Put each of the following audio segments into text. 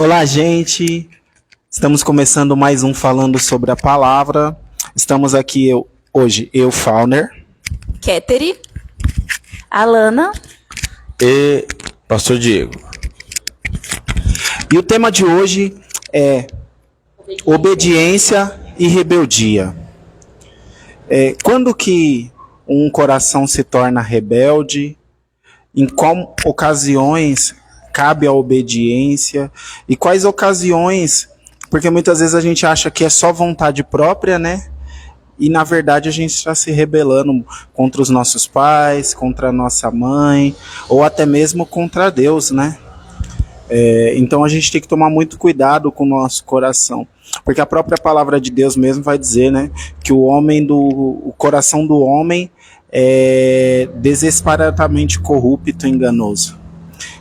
Olá, gente. Estamos começando mais um Falando sobre a Palavra. Estamos aqui hoje, Fauner, Kéteri, Alana e Pastor Diego. E o tema de hoje é obediência e rebeldia. Quando que um coração se torna rebelde? Em qual ocasiões cabe a obediência? E quais ocasiões? Porque muitas vezes a gente acha que é só vontade própria, né? E na verdade a gente está se rebelando contra os nossos pais, contra a nossa mãe, ou até mesmo contra Deus, né? Então a gente tem que tomar muito cuidado com o nosso coração, porque a própria palavra de Deus mesmo vai dizer, né, que o coração do homem é desesperadamente corrupto e enganoso.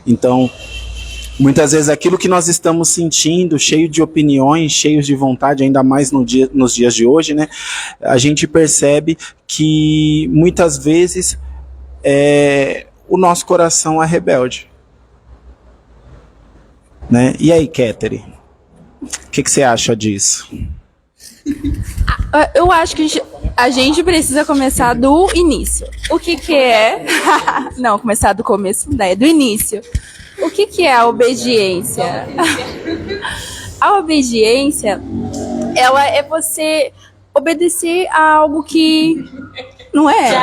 Então, muitas vezes aquilo que nós estamos sentindo, cheio de opiniões, cheios de vontade, ainda mais nos dias de hoje, né, a gente percebe que muitas vezes o nosso coração é rebelde. Né? E aí, Kéteri, o que você acha disso? Eu acho que a gente precisa começar do início. O que é? Não, começar do começo, né? Do início. O que é a obediência? A obediência, ela é você obedecer a algo que não é.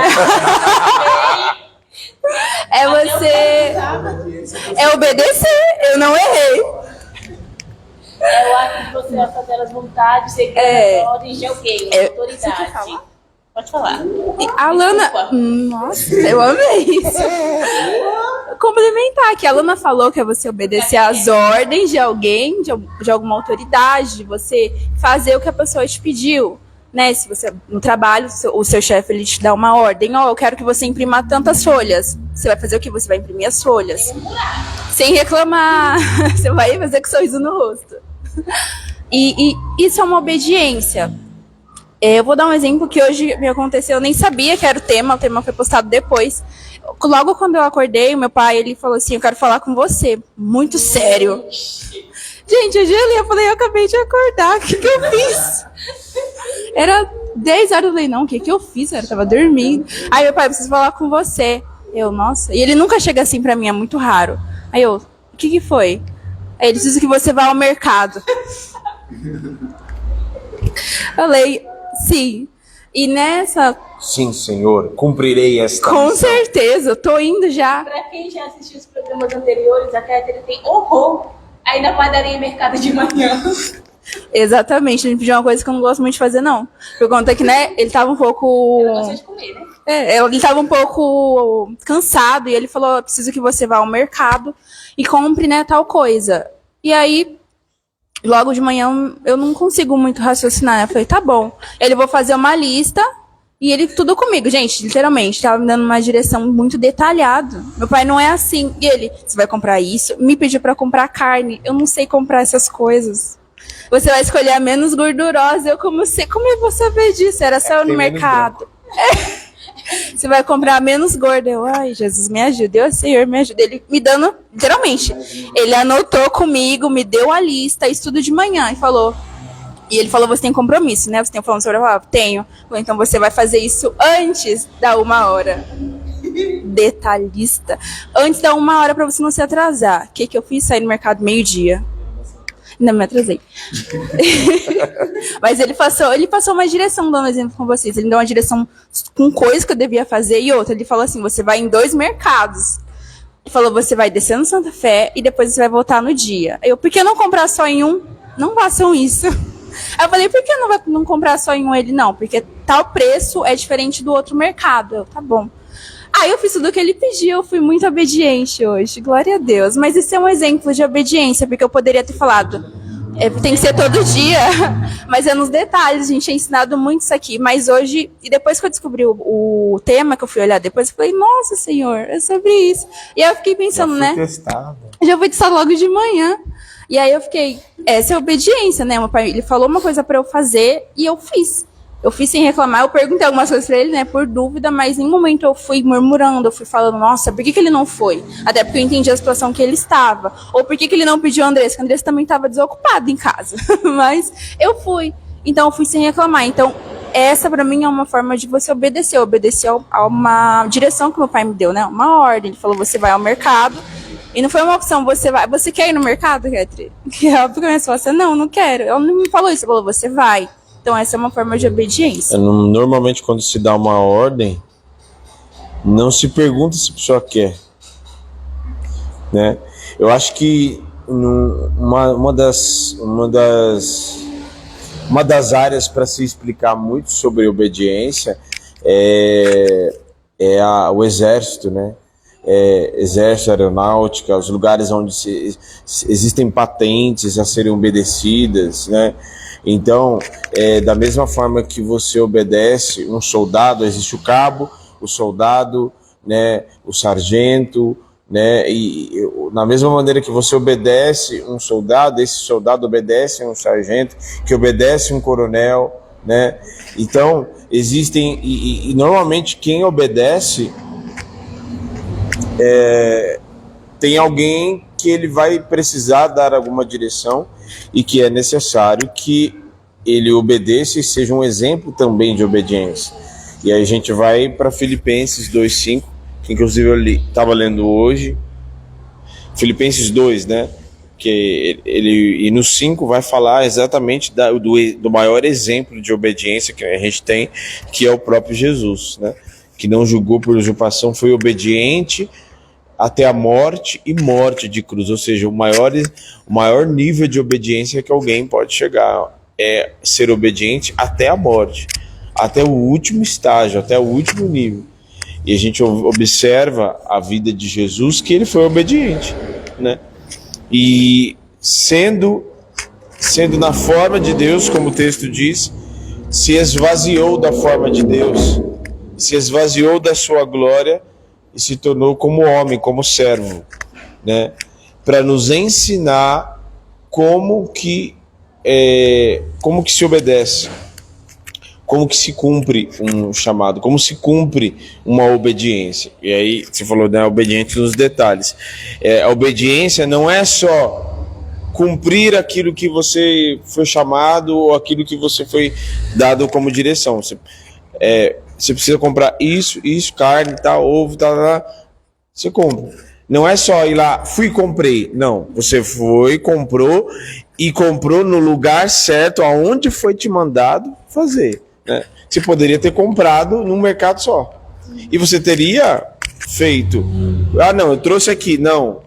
É você... É obedecer, eu não errei. É o ato de você vai fazer as vontades, seguir as ordens de alguém, autoridade. Pode falar. A Alana... Nossa, eu amei isso. Complementar que a Alana falou que é você obedecer às ordens de alguém, de alguma autoridade, de você fazer o que a pessoa te pediu. Né, se você no trabalho, o seu chefe ele te dá uma ordem, eu quero que você imprima tantas folhas. Você vai fazer o que? Você vai imprimir as folhas. Sem reclamar. Você vai fazer com sorriso no rosto. E isso é uma obediência. Eu vou dar um exemplo que hoje me aconteceu, eu nem sabia que era o tema foi postado depois. Logo quando eu acordei, meu pai ele falou assim, eu quero falar com você. Muito sério. Gente, eu falei, eu acabei de acordar, o que eu fiz? Era 10 horas, eu falei, não, o que eu fiz? Eu tava dormindo. Aí meu pai, preciso falar com você. Eu, nossa, e ele nunca chega assim pra mim, é muito raro. Aí eu, o que foi? Aí ele precisa que você vá ao mercado. Eu falei, sim. E nessa... Sim, Senhor, cumprirei esta Com missão. certeza, eu tô indo já. Pra quem já assistiu os programas anteriores, a Kéteri tem horror aí na padaria e mercado de manhã. Exatamente, ele pediu uma coisa que eu não gosto muito de fazer, não. Por conta que, né, ele tava um pouco... Eu gosto de comer, né? Ele tava um pouco cansado e ele falou, preciso que você vá ao mercado e compre, né, tal coisa. E aí, logo de manhã, eu não consigo muito raciocinar, né? Eu falei, tá bom. Ele vou fazer uma lista e ele tudo comigo. Gente, literalmente, tava me dando uma direção muito detalhada. Meu pai não é assim. E ele, você vai comprar isso? Me pediu pra comprar carne. Eu não sei comprar essas coisas. Você vai escolher a menos gordurosa. Eu como eu vou saber disso? Era só no mercado. Você vai comprar a menos gorda. Eu, ai, Jesus, me ajuda. Eu, Senhor, me ajuda. Ele me dando, literalmente. Ele anotou comigo, me deu a lista, isso tudo de manhã. E ele falou, você tem compromisso, né? Você tem falando sobre a palavra? Tenho. Falei, então você vai fazer isso antes da 1h. Detalhista. Antes da 1h pra você não se atrasar. O que eu fiz? Saí no mercado meio-dia. Ainda me atrasei. Mas ele passou uma direção, dando exemplo com vocês. Ele deu uma direção com coisas que eu devia fazer e outra. Ele falou assim, você vai em 2 mercados. Ele falou, você vai descer no Santa Fé e depois você vai voltar no dia. Por que não comprar só em um? Não façam isso. Aí eu falei, por que não comprar só em um? Ele, não, porque tal preço é diferente do outro mercado. Eu, tá bom. Aí eu fiz tudo o que ele pediu, eu fui muito obediente hoje, glória a Deus. Mas esse é um exemplo de obediência, porque eu poderia ter falado, tem que ser todo dia, mas é nos detalhes, a gente é ensinado muito isso aqui. Mas hoje, e depois que eu descobri o tema, que eu fui olhar depois, eu falei, nossa Senhor, é sobre isso. E aí eu fiquei pensando, né? Já fui testar logo de manhã. E aí eu fiquei, essa é obediência, né? Meu pai, ele falou uma coisa pra eu fazer e eu fiz. Eu fiz sem reclamar, eu perguntei algumas coisas pra ele, né, por dúvida, mas em nenhum momento eu fui murmurando, eu fui falando, nossa, por que ele não foi? Até porque eu entendi a situação que ele estava. Ou por que ele não pediu a Andressa? Porque a Andressa também estava desocupada em casa. Mas eu fui. Então eu fui sem reclamar. Então essa pra mim é uma forma de você obedecer. Eu obedeci a uma direção que meu pai me deu, né? Uma ordem. Ele falou, você vai ao mercado. E não foi uma opção, você quer ir no mercado, Catri? Que é óbvio que a minha resposta é não quero. Ela não me falou isso, ela falou, você vai. Então essa é uma forma de obediência. Normalmente quando se dá uma ordem, não se pergunta se a pessoa quer, né? Eu acho que uma das áreas para se explicar muito sobre obediência é o exército, né? Exército, aeronáutica, os lugares onde existem patentes a serem obedecidas, né? Então, da mesma forma que você obedece um soldado, existe o cabo, o soldado, né, o sargento, né, e na mesma maneira que você obedece um soldado, esse soldado obedece um sargento, que obedece um coronel, né? Então, existem, e normalmente quem obedece tem alguém que ele vai precisar dar alguma direção e que é necessário que ele obedeça e seja um exemplo também de obediência. E aí a gente vai para Filipenses 2:5, que inclusive eu estava lendo hoje, Filipenses 2, né? Que ele no 5 vai falar exatamente do maior exemplo de obediência que a gente tem, que é o próprio Jesus, né? Que não julgou por usurpação, foi obediente até a morte e morte de cruz, ou seja, o maior nível de obediência que alguém pode chegar é ser obediente até a morte, até o último estágio, até o último nível. E a gente observa a vida de Jesus, que ele foi obediente, né? E sendo na forma de Deus, como o texto diz, se esvaziou da forma de Deus, se esvaziou da sua glória e se tornou como homem, como servo, né? Para nos ensinar como que se obedece, como que se cumpre um chamado, como se cumpre uma obediência. E aí você falou, né, obediente nos detalhes. A obediência não é só cumprir aquilo que você foi chamado ou aquilo que você foi dado como direção. Você precisa comprar isso, carne, tal, ovo, tal. Você compra. Não é só ir lá, fui e comprei. Não, você foi, comprou e comprou no lugar certo, aonde foi te mandado fazer, né? Você poderia ter comprado num mercado só. E você teria feito. Não, eu trouxe aqui. Não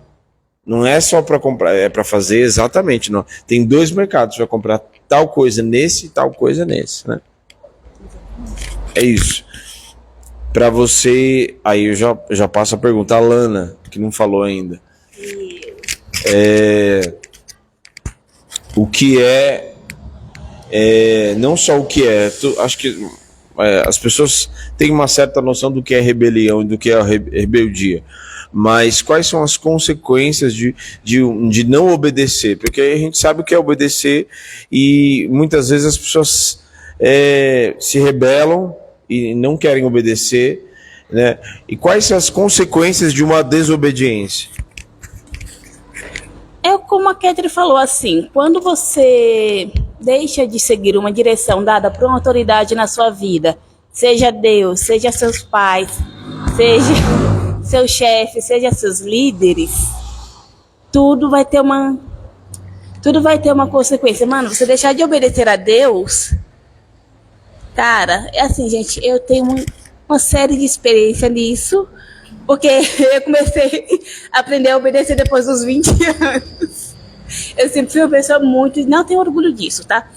é só para comprar, é para fazer exatamente. Não. Tem 2 mercados, você vai comprar tal coisa nesse e tal coisa nesse, né? É isso. Para você, aí eu já passo a pergunta, a Lana, que não falou ainda. O que não só o que acho que as pessoas têm uma certa noção do que é rebelião e do que é rebeldia, mas quais são as consequências de não obedecer? Porque a gente sabe o que é obedecer e muitas vezes as pessoas se rebelam e não querem obedecer, né? E quais são as consequências de uma desobediência? Como a Catri falou, assim, quando você deixa de seguir uma direção dada por uma autoridade na sua vida, seja Deus, seja seus pais, seja seu chefe, seja seus líderes, tudo vai ter uma consequência. Mano, você deixar de obedecer a Deus, cara, é assim, gente, eu tenho uma série de experiência nisso, porque eu comecei a aprender a obedecer depois dos 20 anos. Eu sempre fui uma pessoa muito... Não tenho orgulho disso, tá?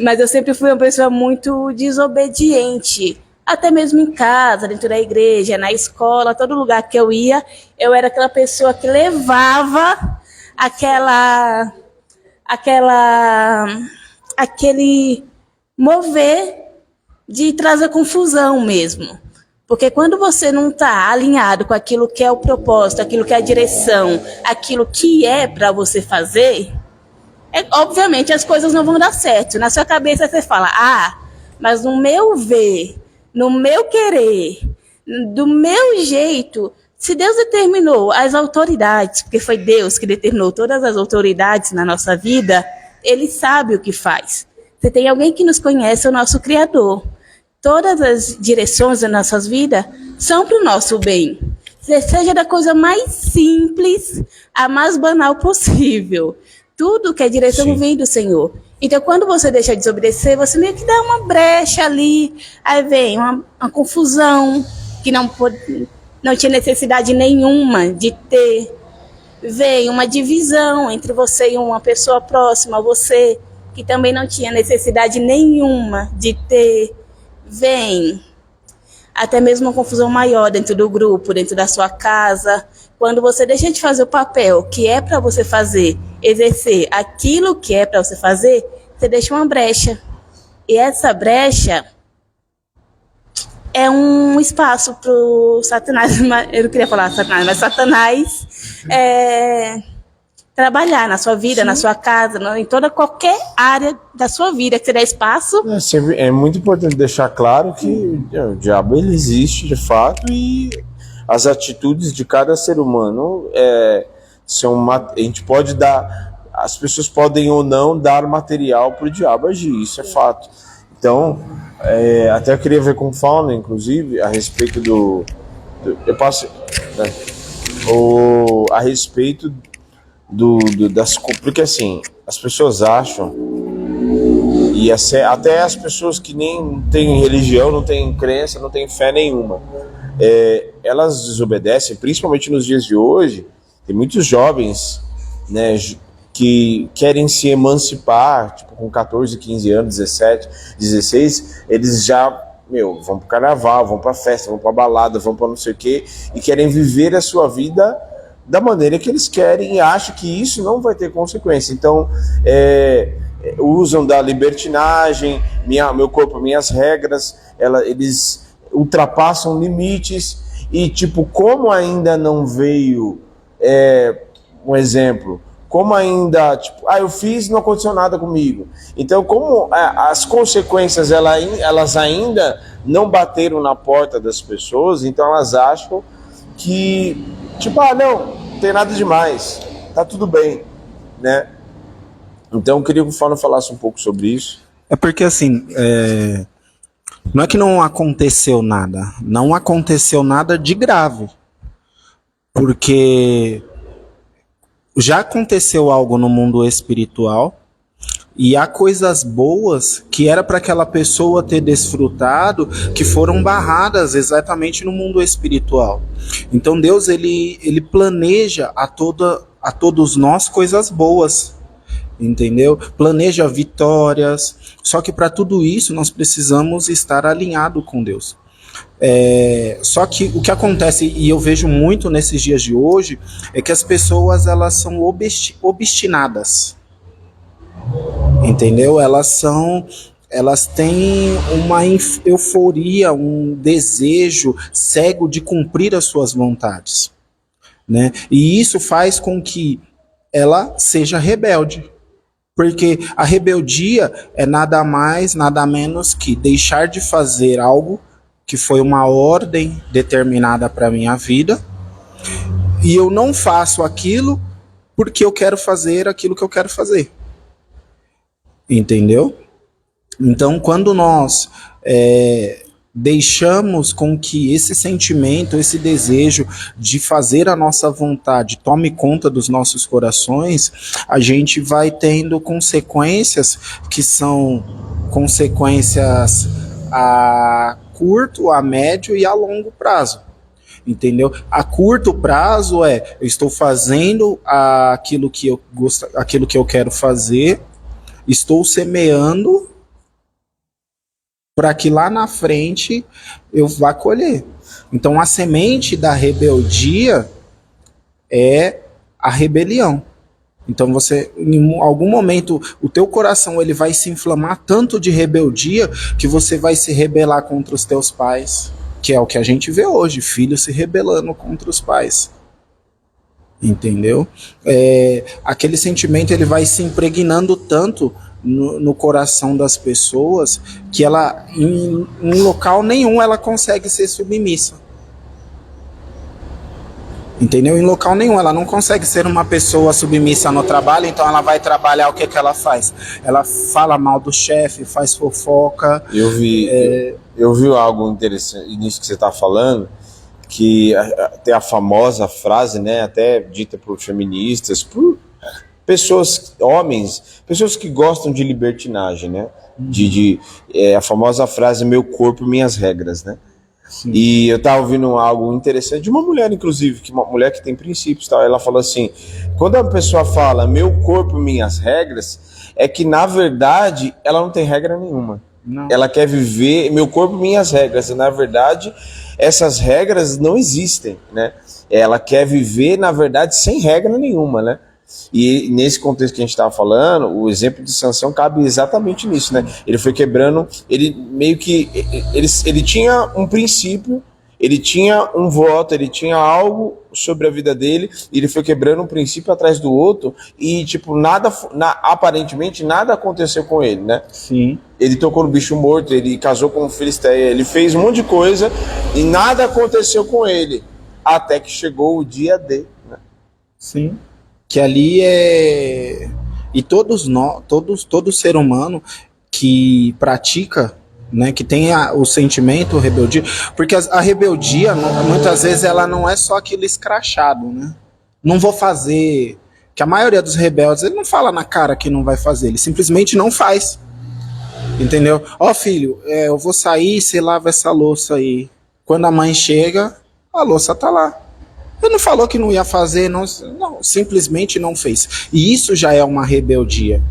Mas eu sempre fui uma pessoa muito desobediente. Até mesmo em casa, dentro da igreja, na escola, todo lugar que eu ia, eu era aquela pessoa que levava aquele mover de trazer confusão mesmo. Porque quando você não está alinhado com aquilo que é o propósito, aquilo que é a direção, aquilo que é para você fazer, obviamente as coisas não vão dar certo. Na sua cabeça você fala, Mas no meu ver, no meu querer, do meu jeito, se Deus determinou as autoridades, porque foi Deus que determinou todas as autoridades na nossa vida, Ele sabe o que faz. Se tem alguém que nos conhece, é o nosso Criador. Todas as direções das nossas vidas são para o nosso bem. Seja da coisa mais simples a mais banal possível. Tudo que é direção vem do Senhor. Então, quando você deixa de desobedecer, você meio que dá uma brecha ali. Aí vem uma confusão que não tinha necessidade nenhuma de ter. Vem uma divisão entre você e uma pessoa próxima a você, que também não tinha necessidade nenhuma de ter. Vem até mesmo uma confusão maior dentro do grupo, dentro da sua casa. Quando você deixa de fazer o papel que é para você fazer, exercer aquilo que é para você fazer, você deixa uma brecha. E essa brecha é um espaço para o Satanás, eu não queria falar Satanás, mas Satanás trabalhar na sua vida, na sua casa, em toda qualquer área da sua vida, que você der espaço. É muito importante deixar claro que o diabo ele existe de fato e as atitudes de cada ser humano a gente pode dar, as pessoas podem ou não dar material para o diabo agir, isso é fato. Então, até eu queria ver com o Fauna, inclusive, a respeito eu passo, né, a respeito porque assim, as pessoas acham, e até as pessoas que nem têm religião, não têm crença, não têm fé nenhuma, elas desobedecem, principalmente nos dias de hoje. Tem muitos jovens, né, que querem se emancipar, tipo, com 14, 15 anos, 17, 16, eles já, vão pro carnaval, vão pra festa, vão pra balada, vão pra não sei o quê, e querem viver a sua vida da maneira que eles querem e acham que isso não vai ter consequência. Então, usam da libertinagem, meu corpo, minhas regras, eles ultrapassam limites e, tipo, como ainda não veio um exemplo, como ainda, tipo, eu fiz, não aconteceu nada comigo. Então, como as consequências elas ainda não bateram na porta das pessoas, então elas acham que, tipo, não tem nada demais, tá tudo bem, né? Então, eu queria que o Fauno falasse um pouco sobre isso. É porque, assim, não é que não aconteceu nada, não aconteceu nada de grave, porque já aconteceu algo no mundo espiritual e há coisas boas que era para aquela pessoa ter desfrutado, que foram barradas exatamente no mundo espiritual. Então Deus ele planeja a todos nós coisas boas, entendeu? Planeja vitórias, só que para tudo isso nós precisamos estar alinhado com Deus. Só que o que acontece, e eu vejo muito nesses dias de hoje, é que as pessoas elas são obstinadas, entendeu? Elas têm uma euforia, um desejo cego de cumprir as suas vontades, né? E isso faz com que ela seja rebelde, porque a rebeldia é nada mais, nada menos que deixar de fazer algo que foi uma ordem determinada para minha vida, e eu não faço aquilo porque eu quero fazer aquilo que eu quero fazer. Entendeu? Então, quando nós deixamos com que esse sentimento, esse desejo de fazer a nossa vontade tome conta dos nossos corações, a gente vai tendo consequências que são consequências a curto, a médio e a longo prazo. Entendeu? A curto prazo eu estou fazendo aquilo que eu gosto, aquilo que eu quero fazer, estou semeando para que lá na frente eu vá colher. Então a semente da rebeldia é a rebelião. Então você, em algum momento, o teu coração ele vai se inflamar tanto de rebeldia que você vai se rebelar contra os teus pais, que é o que a gente vê hoje, filhos se rebelando contra os pais. Entendeu? Aquele sentimento ele vai se impregnando tanto no coração das pessoas que ela, em local nenhum, ela consegue ser submissa. Entendeu? Em local nenhum, ela não consegue ser uma pessoa submissa no trabalho, então ela vai trabalhar, o que que ela faz? Ela fala mal do chefe, faz fofoca. Eu vi algo interessante nisso que você está falando, que tem a famosa frase, né, até dita por feministas, por pessoas, homens, pessoas que gostam de libertinagem, né, a famosa frase, meu corpo, minhas regras, né. Sim. E eu tava ouvindo algo interessante de uma mulher, inclusive, uma mulher que tem princípios, tá? Ela falou assim, quando a pessoa fala meu corpo, minhas regras, é que na verdade ela não tem regra nenhuma. Não. Ela quer viver meu corpo, minhas regras, e na verdade essas regras não existem, né? Ela quer viver, na verdade, sem regra nenhuma, né? E nesse contexto que a gente estava falando, o exemplo de Sansão cabe exatamente nisso, né? Ele foi quebrando, ele meio que, ele tinha um princípio, ele tinha um voto, ele tinha algo sobre a vida dele, e ele foi quebrando um princípio atrás do outro, e tipo, aparentemente nada aconteceu com ele, né? Sim. Ele tocou no bicho morto, ele casou com um filisteia, ele fez um monte de coisa, e nada aconteceu com ele, até que chegou o dia D, né? Sim. Que ali é... E todos nós, todo ser humano que pratica, né, que tem o sentimento, rebeldia, porque a rebeldia, muitas vezes, ela não é só aquele escrachado, né? Não vou fazer... Que a maioria dos rebeldes, ele não fala na cara que não vai fazer, ele simplesmente não faz. Entendeu? Ó, filho, eu vou sair, você lava essa louça aí. Quando a mãe chega, a louça tá lá. Ele não falou que não ia fazer, não, simplesmente não fez. E isso já é uma rebeldia,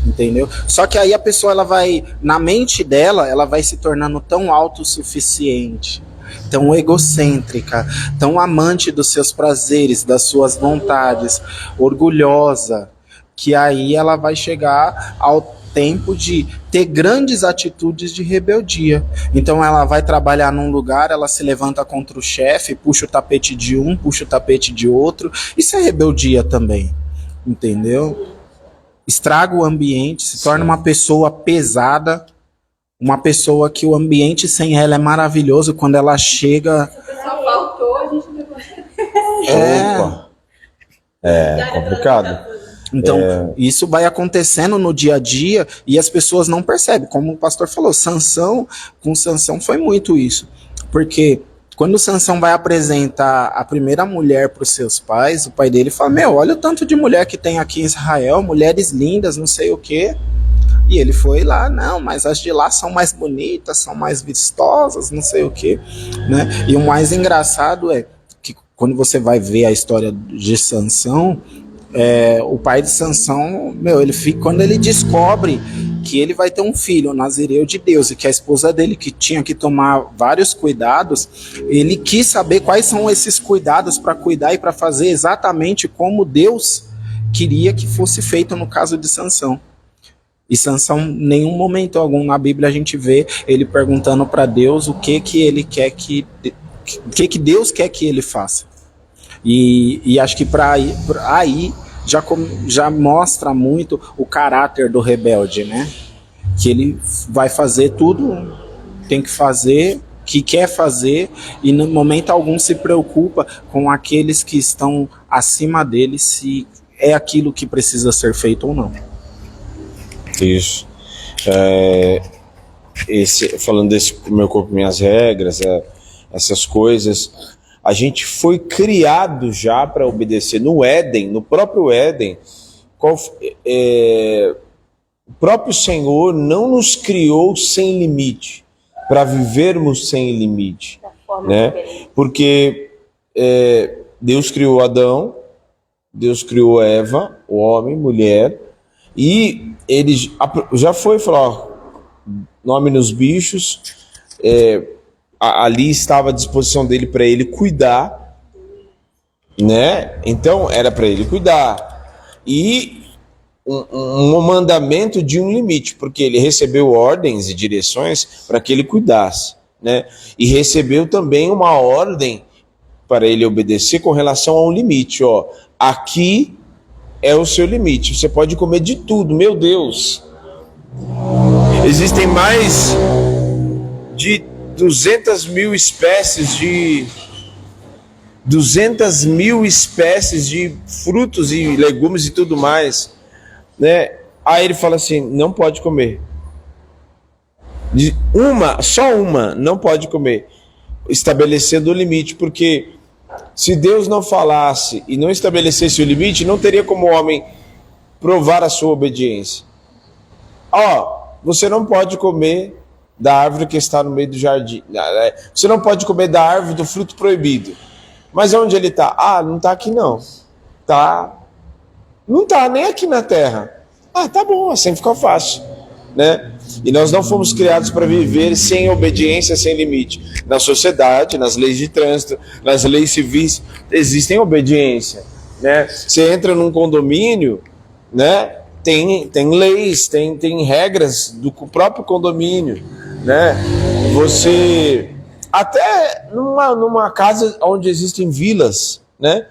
entendeu? Só que aí a pessoa, ela vai, na mente dela, ela vai se tornando tão autossuficiente, tão egocêntrica, tão amante dos seus prazeres, das suas vontades, orgulhosa, que aí ela vai chegar ao tempo de ter grandes atitudes de rebeldia. Então ela vai trabalhar num lugar, ela se levanta contra o chefe, puxa o tapete de um, puxa o tapete de outro. Isso é rebeldia também, entendeu? Estraga o ambiente, se torna uma pessoa pesada, uma pessoa que o ambiente sem ela é maravilhoso. Quando ela chega... Só faltou, a gente é complicado. Então, isso vai acontecendo no dia a dia e as pessoas não percebem. Como o pastor falou, com Sansão foi muito isso. Porque quando Sansão vai apresentar a primeira mulher para os seus pais, o pai dele fala, olha o tanto de mulher que tem aqui em Israel, mulheres lindas, não sei o quê. E ele foi lá, não, mas as de lá são mais bonitas, são mais vistosas, não sei o quê, né? E o mais engraçado é que quando você vai ver a história de Sansão, o pai de Sansão, quando ele descobre que ele vai ter um filho, nazireu de Deus, e que a esposa dele, que tinha que tomar vários cuidados, ele quis saber quais são esses cuidados para cuidar e para fazer exatamente como Deus queria que fosse feito no caso de Sansão. E Sansão, em nenhum momento algum na Bíblia a gente vê ele perguntando para Deus o que ele quer que Deus quer que ele faça. E acho que aí já mostra muito o caráter do rebelde, né? Que ele vai fazer tudo, tem que fazer, que quer fazer, e no momento algum se preocupa com aqueles que estão acima dele, se é aquilo que precisa ser feito ou não. Isso. Falando desse meu corpo, minhas regras, essas coisas... A gente foi criado já para obedecer. No Éden, no próprio Éden, o próprio Senhor não nos criou sem limite, para vivermos sem limite, né? Porque Deus criou Adão, Deus criou Eva, o homem, mulher, e ele já foi falar, nome nos bichos, ali estava à disposição dele para ele cuidar, né? Então era para ele cuidar, e um mandamento de um limite, porque ele recebeu ordens e direções para que ele cuidasse, né? E recebeu também uma ordem para ele obedecer com relação a um limite, aqui é o seu limite, você pode comer de tudo, meu Deus, Existem mais de 200 mil espécies de 200 mil espécies de frutos e legumes e tudo mais, né? Aí ele fala assim, não pode comer. Só uma não pode comer, estabelecendo o limite, porque se Deus não falasse e não estabelecesse o limite, não teria como o homem provar a sua obediência. Você não pode comer da árvore que está no meio do jardim. Você não pode comer da árvore do fruto proibido. Mas onde ele está? Não está aqui não. Não está nem aqui na terra. Tá bom, assim fica fácil, né? E nós não fomos criados para viver sem obediência, sem limite. Na sociedade, nas leis de trânsito, nas leis civis, existem obediência, né? Você entra num condomínio, né? Tem leis, tem regras do próprio condomínio, né? Você, até numa casa onde existem vilas, né?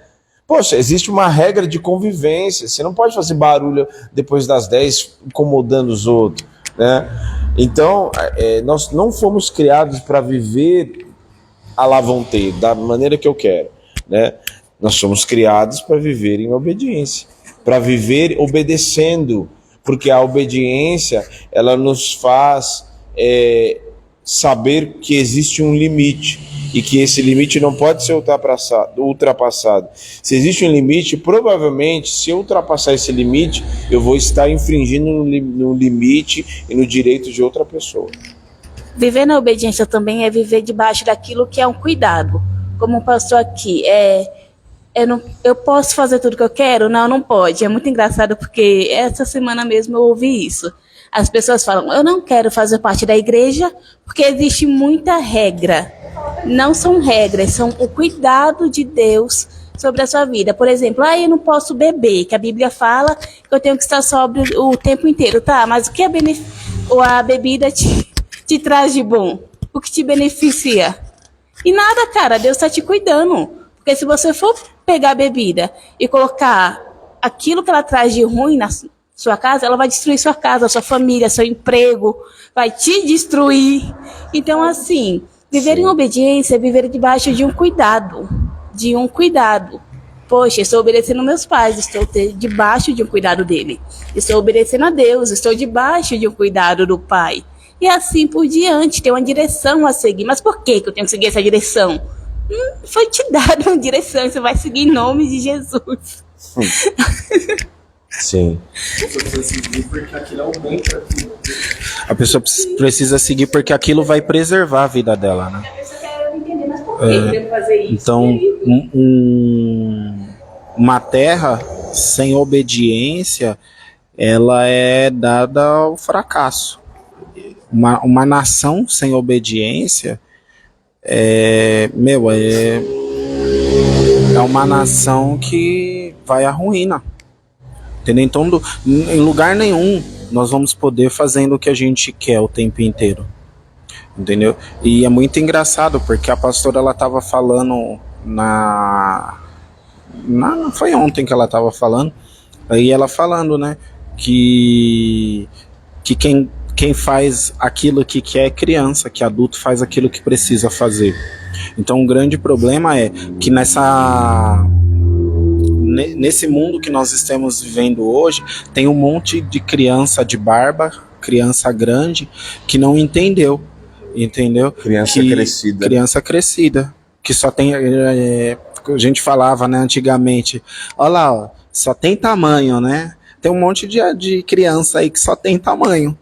Poxa, existe uma regra de convivência. Você não pode fazer barulho depois das 10 incomodando os outros, né? Então, nós não fomos criados para viver à la vontade, da maneira que eu quero, né? Nós somos criados para viver em obediência, para viver obedecendo, porque a obediência, ela nos faz saber que existe um limite e que esse limite não pode ser ultrapassado. Se existe um limite, provavelmente, se eu ultrapassar esse limite, eu vou estar infringindo no limite e no direito de outra pessoa. Viver na obediência também é viver debaixo daquilo que é um cuidado. Como o pastor aqui, eu posso fazer tudo que eu quero? Não pode. É muito engraçado porque essa semana mesmo eu ouvi isso. As pessoas falam, eu não quero fazer parte da igreja porque existe muita regra. Não são regras, são o cuidado de Deus sobre a sua vida. Por exemplo, eu não posso beber, que a Bíblia fala que eu tenho que estar sóbrio o tempo inteiro. Tá, mas o que a bebida te traz de bom? O que te beneficia? E nada, cara, Deus está te cuidando. Porque se você for pegar a bebida e colocar aquilo que ela traz de ruim na sua casa, ela vai destruir sua casa, sua família, seu emprego, vai te destruir. Então, assim, viver em obediência é viver debaixo de um cuidado. Poxa, estou obedecendo meus pais, estou debaixo de um cuidado dele. Estou obedecendo a Deus, estou debaixo de um cuidado do Pai. E assim por diante, tem uma direção a seguir. Mas por que eu tenho que seguir essa direção? Foi te dado uma direção, você vai seguir em nome de Jesus. Sim. A pessoa precisa seguir porque aquilo vai preservar a vida dela, né? Então, uma terra sem obediência, ela é dada ao fracasso. Uma nação sem obediência é uma nação que vai à ruína. Entendeu? Então, em lugar nenhum nós vamos poder fazendo o que a gente quer o tempo inteiro. Entendeu? E é muito engraçado porque a pastora, ela estava falando não foi ontem que ela estava falando, aí ela falando, né, que quem faz aquilo que quer é criança, que adulto faz aquilo que precisa fazer. Então o grande problema é que nesse mundo que nós estamos vivendo hoje, tem um monte de criança de barba, criança grande, que não entendeu. Criança crescida, que só tem, a gente falava, né, antigamente, olha lá, só tem tamanho, né? Tem um monte de criança aí que só tem tamanho,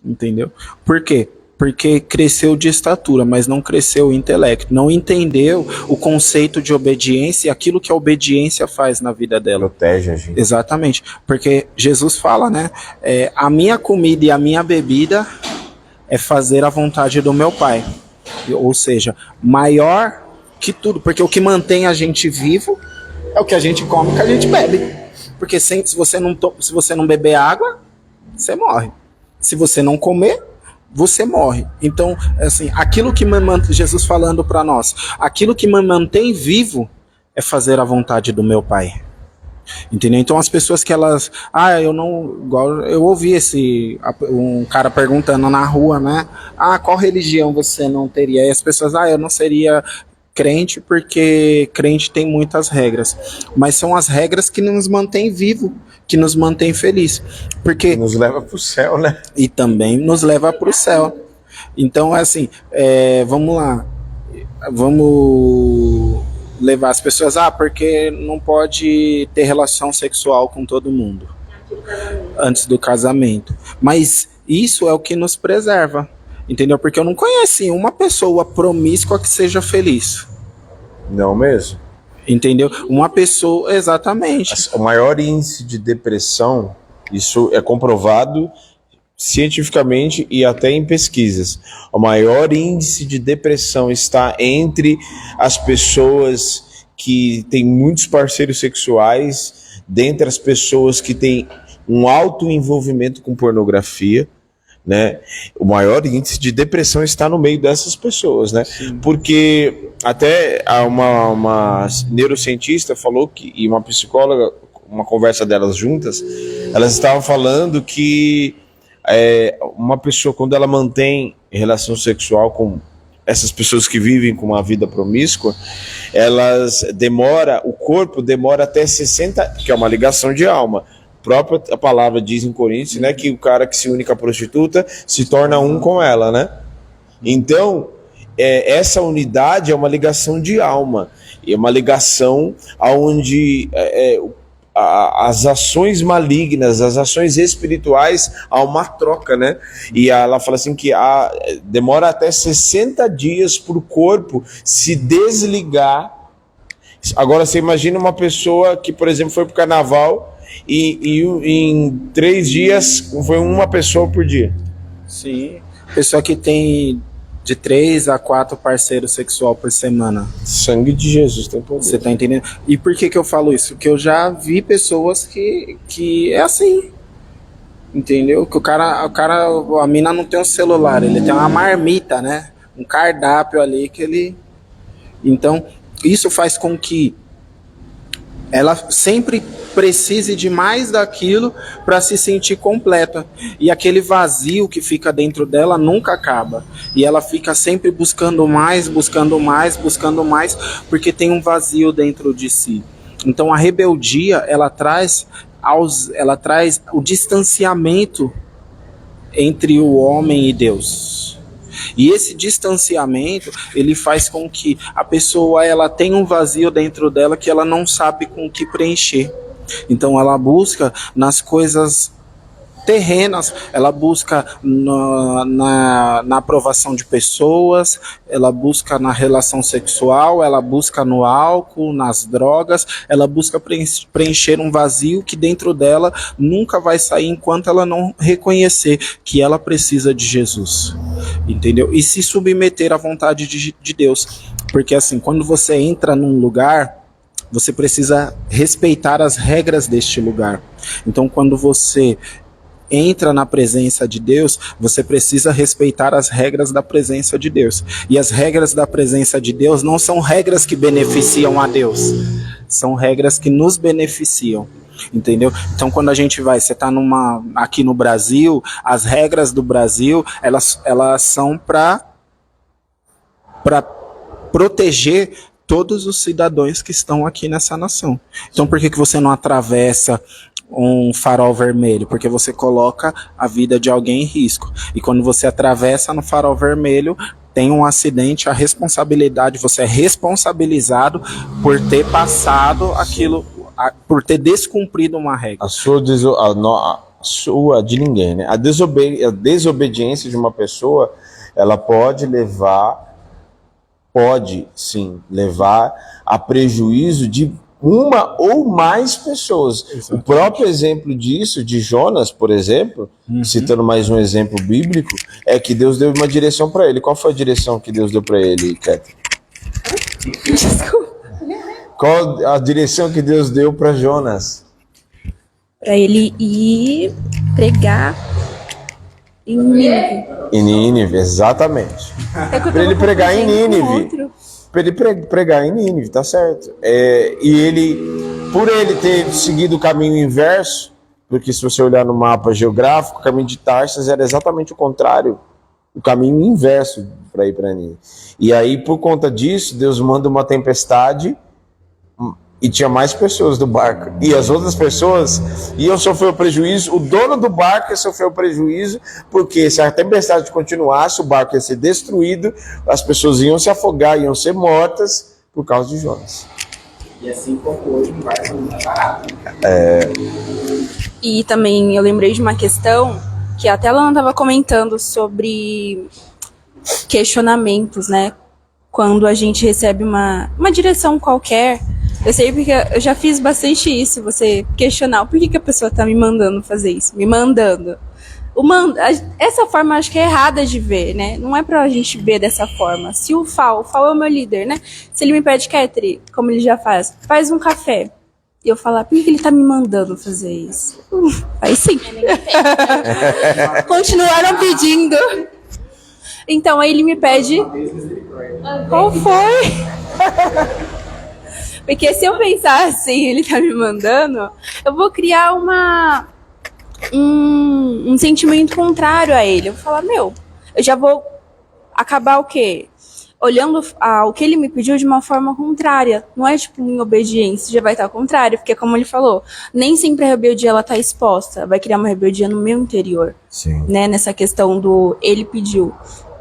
entendeu? Por quê? Porque cresceu de estatura, mas não cresceu o intelecto, não entendeu o conceito de obediência e aquilo que a obediência faz na vida dela. Protege a gente. Exatamente, porque Jesus fala, né, a minha comida e a minha bebida é fazer a vontade do meu Pai. Ou seja, maior que tudo, porque o que mantém a gente vivo é o que a gente come e o que a gente bebe. Porque se você não beber água, você morre. Se você não comer, você morre. Então, assim, aquilo que Jesus falando para nós, aquilo que me mantém vivo é fazer a vontade do meu Pai. Entendeu? Então as pessoas que elas, eu não, igual eu ouvi um cara perguntando na rua, né? Qual religião você não teria? E as pessoas, eu não seria crente porque crente tem muitas regras, mas são as regras que nos mantêm vivo, que nos mantêm feliz, porque Nos leva pro céu, né? e também nos leva para o céu. Então, assim, vamos lá, vamos levar as pessoas, porque não pode ter relação sexual com todo mundo antes do casamento. Mas isso é o que nos preserva, entendeu? Porque eu não conheci uma pessoa promíscua que seja feliz. Não mesmo? Entendeu? Uma pessoa, exatamente. O maior índice de depressão, isso é comprovado cientificamente e até em pesquisas. O maior índice de depressão está entre as pessoas que têm muitos parceiros sexuais, dentre as pessoas que têm um alto envolvimento com pornografia, né? O maior índice de depressão está no meio dessas pessoas, né? Sim. Porque até uma neurocientista falou e uma psicóloga, uma conversa delas juntas, elas estavam falando que uma pessoa, quando ela mantém relação sexual com essas pessoas que vivem com uma vida promíscua, o corpo demora até 60, que é uma ligação de alma. A palavra diz em Coríntios, né, que o cara que se une com a prostituta se torna um com ela, né? Então, essa unidade é uma ligação de alma, é uma ligação onde as ações malignas, as ações espirituais, há uma troca, né? E ela fala assim que demora até 60 dias para o corpo se desligar. Agora, você imagina uma pessoa que, por exemplo, foi para o carnaval e em 3 dias foi uma pessoa por dia. Sim, pessoa que tem de 3 a 4 parceiros sexual por semana. Sangue de Jesus tem poder. Você tá entendendo? E por que eu falo isso? Porque eu já vi pessoas que é assim. Entendeu? Que a mina não tem um celular, ele tem uma marmita, né? Um cardápio ali que ele... Então, isso faz com que ela sempre precise de mais daquilo para se sentir completa. E aquele vazio que fica dentro dela nunca acaba. E ela fica sempre buscando mais, buscando mais, buscando mais, porque tem um vazio dentro de si. Então a rebeldia, ela traz o distanciamento entre o homem e Deus. E esse distanciamento, ele faz com que a pessoa ela tenha um vazio dentro dela que ela não sabe com o que preencher. Então ela busca nas coisas terrenas, ela busca na aprovação de pessoas, ela busca na relação sexual, ela busca no álcool, nas drogas, ela busca preencher um vazio que dentro dela nunca vai sair enquanto ela não reconhecer que ela precisa de Jesus, entendeu? E se submeter à vontade de Deus, porque assim, quando você entra num lugar, você precisa respeitar as regras deste lugar. Então quando você entra na presença de Deus, você precisa respeitar as regras da presença de Deus. E as regras da presença de Deus não são regras que beneficiam a Deus, são regras que nos beneficiam. Entendeu? Então quando a gente você tá aqui no Brasil, as regras do Brasil, elas são para proteger todos os cidadãos que estão aqui nessa nação. Então por que você não atravessa um farol vermelho? Porque você coloca a vida de alguém em risco. E quando você atravessa no farol vermelho, tem um acidente, a responsabilidade, você é responsabilizado por ter passado aquilo, por ter descumprido uma regra. A sua de ninguém, né? A desobediência de uma pessoa, ela pode sim levar a prejuízo de uma ou mais pessoas. Exatamente. O próprio exemplo disso, de Jonas, por exemplo, citando mais um exemplo bíblico, é que Deus deu uma direção para ele. Qual foi a direção que Deus deu para ele, Catherine? Desculpa. Qual a direção que Deus deu para Jonas? Para ele ir pregar em Nínive. Em Nínive, exatamente. Para ele pregar em Nínive. para ele pregar em Nínive, tá certo. E ele, por ele ter seguido o caminho inverso, porque se você olhar no mapa geográfico, o caminho de Tarsas era exatamente o contrário, o caminho inverso para ir para Nínive. E aí, por conta disso, Deus manda uma tempestade e tinha mais pessoas do barco. E as outras pessoas iam sofrer o prejuízo, o dono do barco ia sofrer o prejuízo, porque se a tempestade continuasse, o barco ia ser destruído, as pessoas iam se afogar, iam ser mortas por causa de Jonas. E assim como hoje um barco não tá barato. E também eu lembrei de uma questão que até ela não estava comentando sobre questionamentos, né? Quando a gente recebe uma direção qualquer, eu sei porque eu já fiz bastante isso, você questionar por que a pessoa tá me mandando fazer isso, me mandando. Essa forma acho que é errada de ver, né? Não é pra gente ver dessa forma. Se o Fal é o meu líder, né? Se ele me pede, Ketri, como ele já faz um café. E eu falar, por que ele tá me mandando fazer isso? Aí sim. Continuaram pedindo. Então aí ele me pede, qual foi? Porque se eu pensar assim, ele tá me mandando, eu vou criar um sentimento contrário a ele. Eu vou falar, eu já vou acabar o quê? Olhando o que ele me pediu de uma forma contrária. Não é tipo em obediência, já vai estar ao contrário. Porque como ele falou, nem sempre a rebeldia ela tá exposta. Vai criar uma rebeldia no meu interior. Sim. Né? Nessa questão do ele pediu.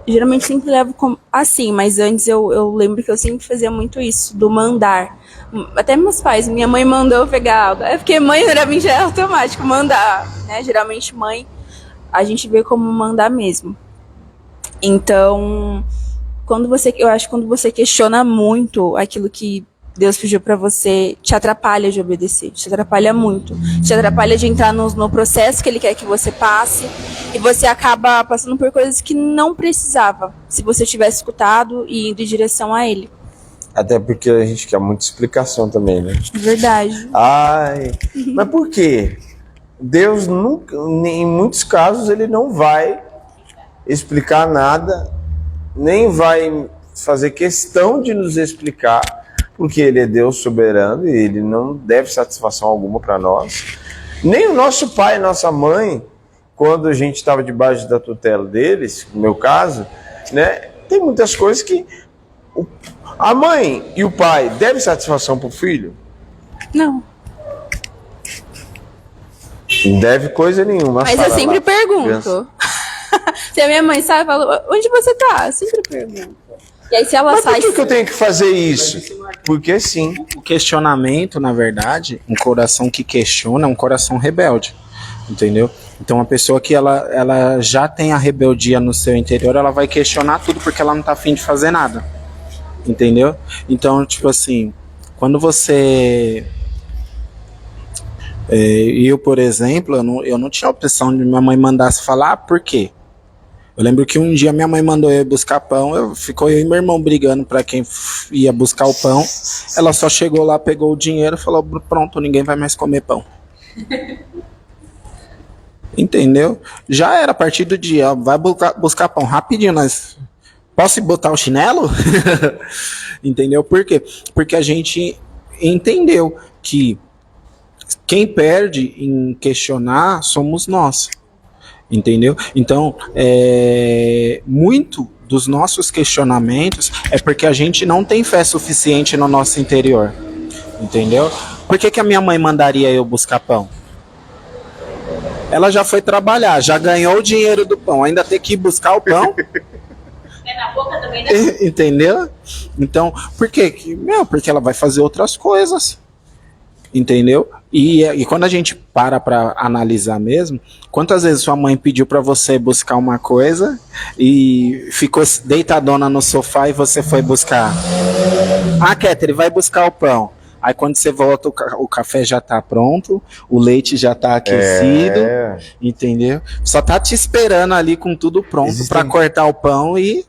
Geralmente sempre levo assim, mas antes eu lembro que eu sempre fazia muito isso, do mandar. Até meus pais, minha mãe mandou eu pegar algo. É porque mãe, geralmente, já é automático, mandar, né? Geralmente mãe, a gente vê como mandar mesmo. Então, eu acho que quando você questiona muito aquilo que Deus pediu pra você, te atrapalha de obedecer, te atrapalha muito. Te atrapalha de entrar no processo que ele quer que você passe, e você acaba passando por coisas que não precisava, se você tivesse escutado e indo em direção a ele. Até porque a gente quer muita explicação também, né? Verdade. Mas por quê? Deus nunca, em muitos casos, ele não vai explicar nada, nem vai fazer questão de nos explicar, porque ele é Deus soberano e ele não deve satisfação alguma para nós. Nem o nosso pai e nossa mãe, quando a gente estava debaixo da tutela deles, no meu caso, né, tem muitas coisas que a mãe e o pai devem satisfação para o filho? Não. Não deve coisa nenhuma. Mas eu sempre pergunto. Se a minha mãe sai, eu falo, onde você tá? Eu sempre pergunto. E aí se ela Mas sai... por que eu tenho que fazer isso? Porque sim. O questionamento, na verdade, um coração que questiona é um coração rebelde, entendeu? Então, uma pessoa que ela já tem a rebeldia no seu interior, ela vai questionar tudo porque ela não tá afim de fazer nada, entendeu? Então, tipo assim, quando você... eu, por exemplo, eu não tinha a opção de minha mãe mandasse falar, por quê? Eu lembro que um dia minha mãe mandou eu buscar pão, ficou eu e meu irmão brigando para quem ia buscar o pão. Ela só chegou lá, pegou o dinheiro e falou, pronto, ninguém vai mais comer pão. Entendeu? Já era, a partir do dia, vai buscar pão rapidinho, nós... Posso botar o chinelo? Entendeu? Por quê? Porque a gente entendeu que quem perde em questionar somos nós. Entendeu? Então, muito dos nossos questionamentos é porque a gente não tem fé suficiente no nosso interior. Entendeu? Por que a minha mãe mandaria eu buscar pão? Ela já foi trabalhar, já ganhou o dinheiro do pão, ainda tem que ir buscar o pão? Na boca também, né? Entendeu? Então, por quê? Porque ela vai fazer outras coisas. Entendeu? E quando a gente para analisar mesmo, quantas vezes sua mãe pediu para você buscar uma coisa e ficou deitadona no sofá e você foi buscar? Ketri, vai buscar o pão. Aí quando você volta, o café já tá pronto, o leite já tá aquecido, entendeu? Só tá te esperando ali com tudo pronto para cortar o pão e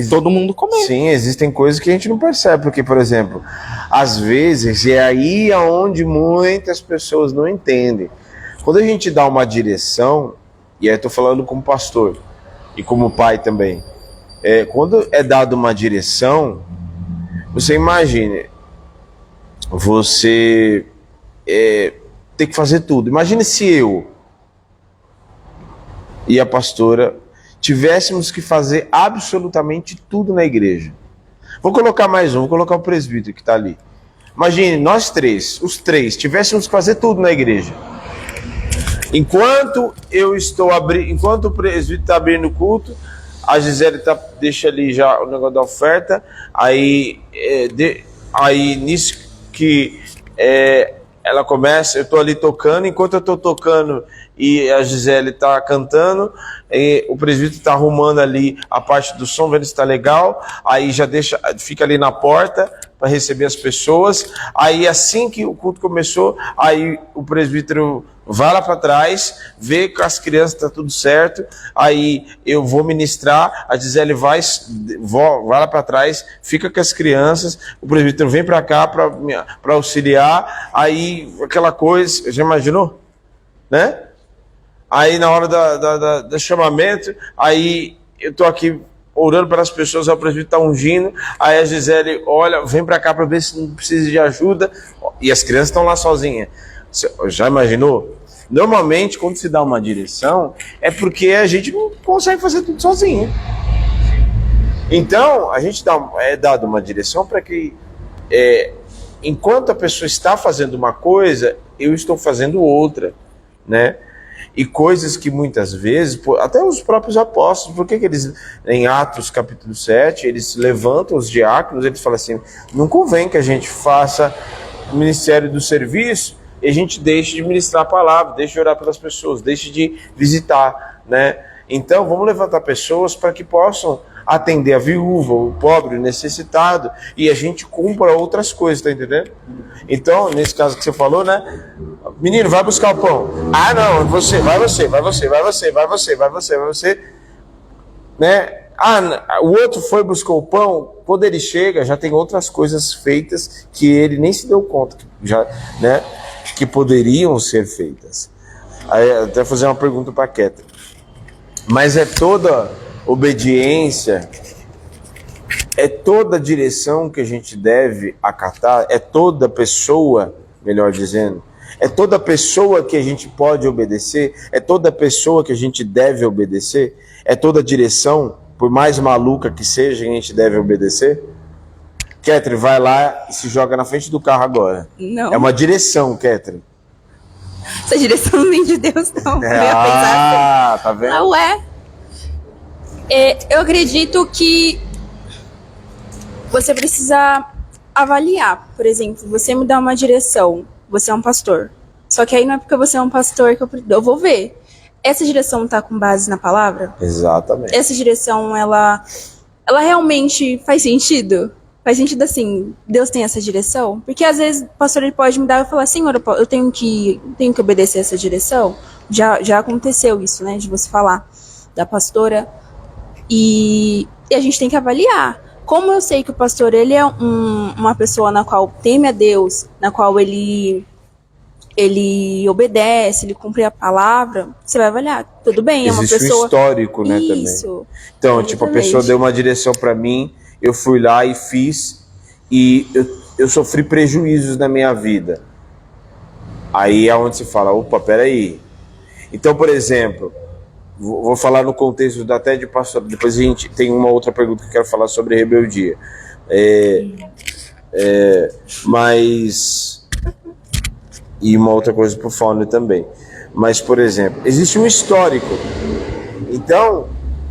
todo mundo comer. Sim, existem coisas que a gente não percebe, porque, por exemplo, às vezes, é aí onde muitas pessoas não entendem. Quando a gente dá uma direção, e aí eu tô falando como pastor, e como pai também, quando é dado uma direção, Você imagine, você ter que fazer tudo. Imagine se eu e a pastora tivéssemos que fazer absolutamente tudo na igreja. Vou colocar mais um, vou colocar o presbítero que está ali. Imagine, nós três, os três, tivéssemos que fazer tudo na igreja. Enquanto enquanto o presbítero está abrindo o culto, a Gisele deixa ali já o negócio da oferta, aí nisso que ela começa, eu estou ali tocando, enquanto eu estou tocando e a Gisele está cantando, o presbítero está arrumando ali a parte do som, vendo se está legal, aí já fica ali na porta para receber as pessoas, aí assim que o culto começou, aí o presbítero vai lá para trás, vê que as crianças está tudo certo, aí eu vou ministrar, a Gisele vai lá para trás, fica com as crianças, o presbítero vem para cá para auxiliar, aí aquela coisa, já imaginou? Né? Aí na hora do chamamento, aí eu tô aqui orando para as pessoas, o presbítero está ungindo, aí a Gisele olha, vem para cá para ver se não precisa de ajuda, e as crianças estão lá sozinhas. Você já imaginou? Normalmente, quando se dá uma direção, é porque a gente não consegue fazer tudo sozinho. Então, a gente é dado uma direção para que, enquanto a pessoa está fazendo uma coisa, eu estou fazendo outra, né? E coisas que muitas vezes, até os próprios apóstolos, por que eles, em Atos capítulo 7, eles levantam os diáconos, eles falam assim, não convém que a gente faça o ministério do serviço e a gente deixe de ministrar a palavra, deixe de orar pelas pessoas, deixe de visitar, né? Então, vamos levantar pessoas para que possam atender a viúva, o pobre, o necessitado, e a gente cumpra outras coisas, tá entendendo? Então, nesse caso que você falou, né? Menino, vai buscar o pão. Ah, não, vai você. Né? Ah, o outro foi buscar o pão, quando ele chega, já tem outras coisas feitas que ele nem se deu conta, né? Que poderiam ser feitas. Aí, até fazer uma pergunta para a Kétia. Mas é toda obediência, é toda direção que a gente deve acatar, é toda pessoa, melhor dizendo, é toda pessoa que a gente pode obedecer, é toda pessoa que a gente deve obedecer, é toda direção, por mais maluca que seja, a gente deve obedecer. Kétri, vai lá e se joga na frente do carro agora. Não. É uma direção, Kétri. Essa direção não vem de Deus, não. Eu ia pensar assim. Tá vendo? Não é. Eu acredito que você precisa avaliar. Por exemplo, você me dá uma direção, você é um pastor. Só que aí não é porque você é um pastor que eu vou ver. Essa direção está com base na palavra? Exatamente. Essa direção, ela realmente faz sentido? Faz sentido assim, Deus tem essa direção? Porque às vezes o pastor ele pode me dar e falar, Senhor, eu tenho que obedecer essa direção. Já aconteceu isso, né? De você falar da pastora. E a gente tem que avaliar. Como eu sei que o pastor ele é uma pessoa na qual teme a Deus, na qual ele obedece, ele cumpre a palavra, você vai avaliar. Tudo bem, existe é uma pessoa... um histórico, né, também. Isso. Então, tipo, a pessoa deu uma direção para mim, eu fui lá e fiz, e eu sofri prejuízos na minha vida. Aí é onde se fala, opa, peraí. Então, por exemplo, vou falar no contexto até de pastor, depois a gente tem uma outra pergunta que eu quero falar sobre rebeldia. Mas... E uma outra coisa pro Fauno também. Mas, por exemplo, existe um histórico. Então,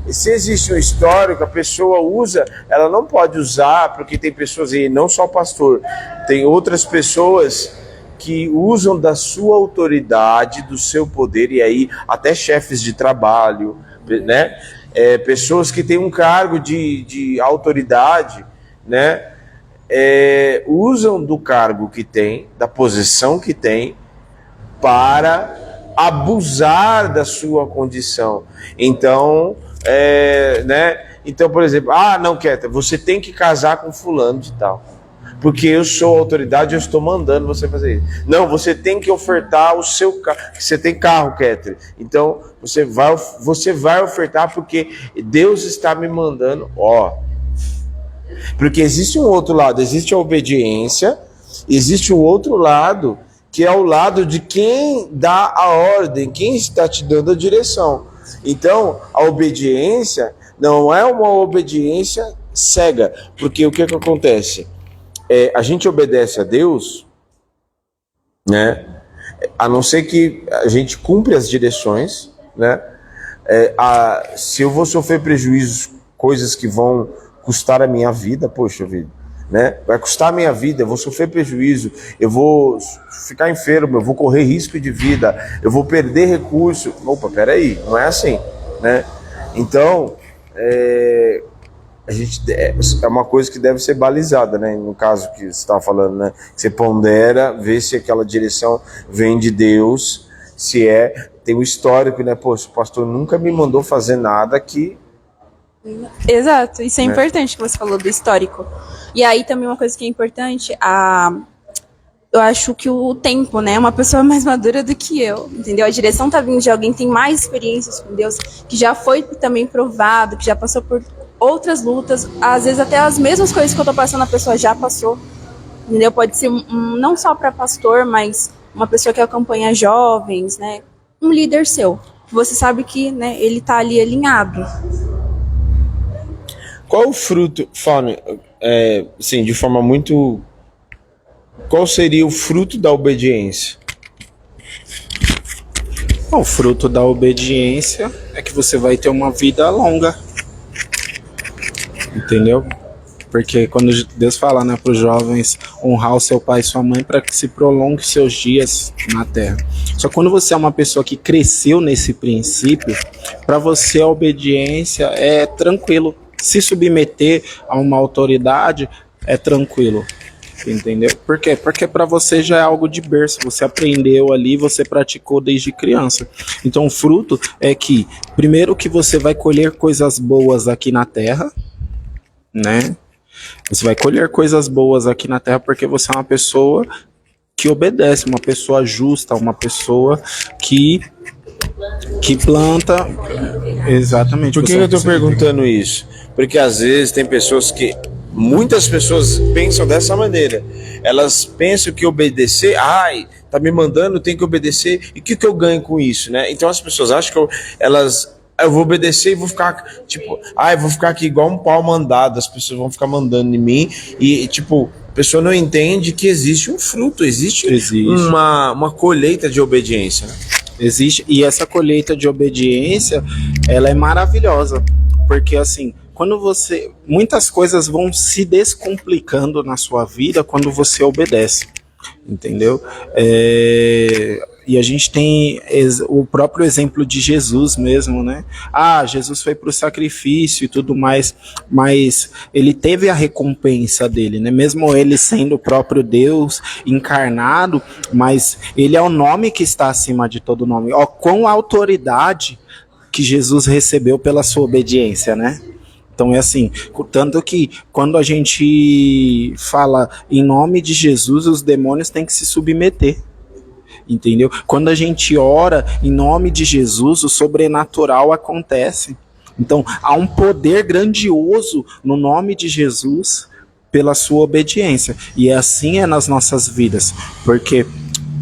se existe um histórico, a pessoa usa, ela não pode usar, porque tem pessoas aí, não só o pastor, tem outras pessoas que usam da sua autoridade, do seu poder, e aí até chefes de trabalho, né? Pessoas que têm um cargo de autoridade, né? Usam do cargo que tem, da posição que tem, para abusar da sua condição. Então, né? Então, por exemplo, não, Kétia, você tem que casar com fulano de tal, porque eu sou autoridade, eu estou mandando você fazer isso. Não, você tem que ofertar o seu carro. Você tem carro, Kétia. Então, você vai ofertar porque Deus está me mandando. Porque existe um outro lado, existe a obediência, existe o outro lado, que é o lado de quem dá a ordem, quem está te dando a direção. Então, a obediência não é uma obediência cega, porque o que acontece? A gente obedece a Deus, né? A não ser que a gente cumpra as direções, né? Se eu vou sofrer prejuízos, coisas que vão custar a minha vida, poxa vida, né? Vai custar a minha vida, eu vou sofrer prejuízo, eu vou ficar enfermo, eu vou correr risco de vida, eu vou perder recurso. Opa, peraí, não é assim, né? Então, a gente é uma coisa que deve ser balizada, né? No caso que você estava falando, né? Você pondera, vê se aquela direção vem de Deus, se tem um histórico, né? Pô, o pastor nunca me mandou fazer nada que... Exato, isso é importante que você falou do histórico. E aí também uma coisa que é importante, eu acho que o tempo, né? Uma pessoa mais madura do que eu, entendeu? A direção tá vindo de alguém que tem mais experiências com Deus, que já foi também provado, que já passou por outras lutas, às vezes até as mesmas coisas que eu tô passando, a pessoa já passou, entendeu? Pode ser não só para pastor, mas uma pessoa que acompanha jovens, né? Um líder seu, você sabe que, né, ele tá ali alinhado. Qual o fruto, Fábio, assim, de forma muito... Qual seria o fruto da obediência? Bom, o fruto da obediência é que você vai ter uma vida longa. Entendeu? Porque quando Deus fala, né, para os jovens honrar o seu pai e sua mãe para que se prolongue seus dias na terra. Só que quando você é uma pessoa que cresceu nesse princípio, para você a obediência é tranquilo. Se submeter a uma autoridade é tranquilo. Entendeu? Por quê? Porque para você já é algo de berço, você aprendeu ali, você praticou desde criança. Então o fruto é que, primeiro que você vai colher coisas boas aqui na terra, né? Você vai colher coisas boas aqui na terra porque você é uma pessoa que obedece, uma pessoa justa, uma pessoa que planta. Exatamente. Por que eu estou perguntando isso? Porque às vezes tem pessoas que... Muitas pessoas pensam dessa maneira. Elas pensam que obedecer... tá me mandando, tem que obedecer. E o que eu ganho com isso, né? Então as pessoas acham que eu vou obedecer e vou ficar, tipo... eu vou ficar aqui igual um pau mandado. As pessoas vão ficar mandando em mim. E, tipo, a pessoa não entende que existe um fruto. Existe. Uma colheita de obediência, né? Existe. E essa colheita de obediência, ela é maravilhosa. Porque, assim... muitas coisas vão se descomplicando na sua vida quando você obedece, entendeu? E a gente tem o próprio exemplo de Jesus mesmo, né? Jesus foi para o sacrifício e tudo mais, mas ele teve a recompensa dele, né? Mesmo ele sendo o próprio Deus encarnado, mas ele é o nome que está acima de todo nome. Com a autoridade que Jesus recebeu pela sua obediência, né? Então é assim, tanto que quando a gente fala em nome de Jesus, os demônios têm que se submeter, entendeu? Quando a gente ora em nome de Jesus, o sobrenatural acontece. Então há um poder grandioso no nome de Jesus pela sua obediência. E assim é nas nossas vidas, porque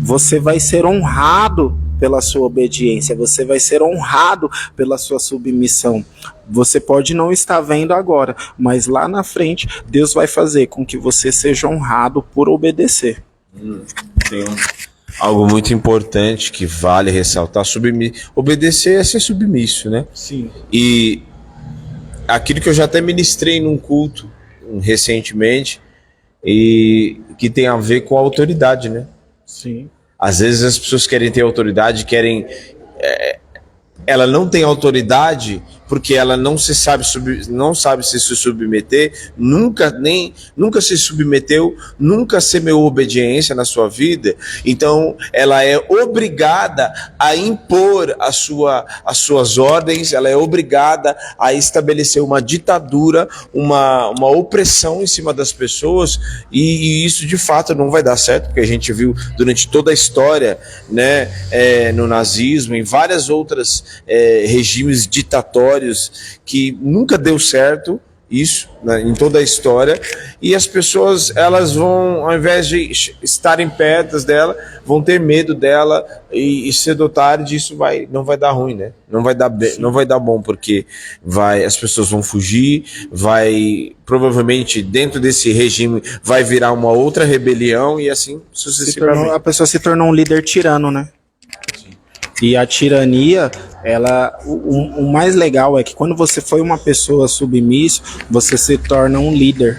você vai ser honrado pela sua obediência, você vai ser honrado pela sua submissão. Você pode não estar vendo agora, mas lá na frente Deus vai fazer com que você seja honrado por obedecer. Tem algo muito importante que vale ressaltar: obedecer é ser submisso, né? Sim. E aquilo que eu já até ministrei num culto recentemente, e que tem a ver com a autoridade, né? Sim. Às vezes as pessoas querem ter autoridade, ela não tem autoridade porque ela não sabe se submeter, nunca se submeteu, nunca semeou obediência na sua vida. Então ela é obrigada a impor as suas ordens, ela é obrigada a estabelecer uma ditadura, uma opressão em cima das pessoas, e isso de fato não vai dar certo, porque a gente viu durante toda a história, né, no nazismo, em várias outras regimes ditatórios, que nunca deu certo isso, né, em toda a história, e as pessoas, elas vão, ao invés de estarem perto dela, vão ter medo dela, e cedo ou tarde isso não vai dar ruim, né? Não vai dar bom, porque as pessoas vão fugir, provavelmente dentro desse regime vai virar uma outra rebelião, e assim sucessivamente. A pessoa se tornou um líder tirano, né? E a tirania, o mais legal é que quando você foi uma pessoa submissa, você se torna um líder,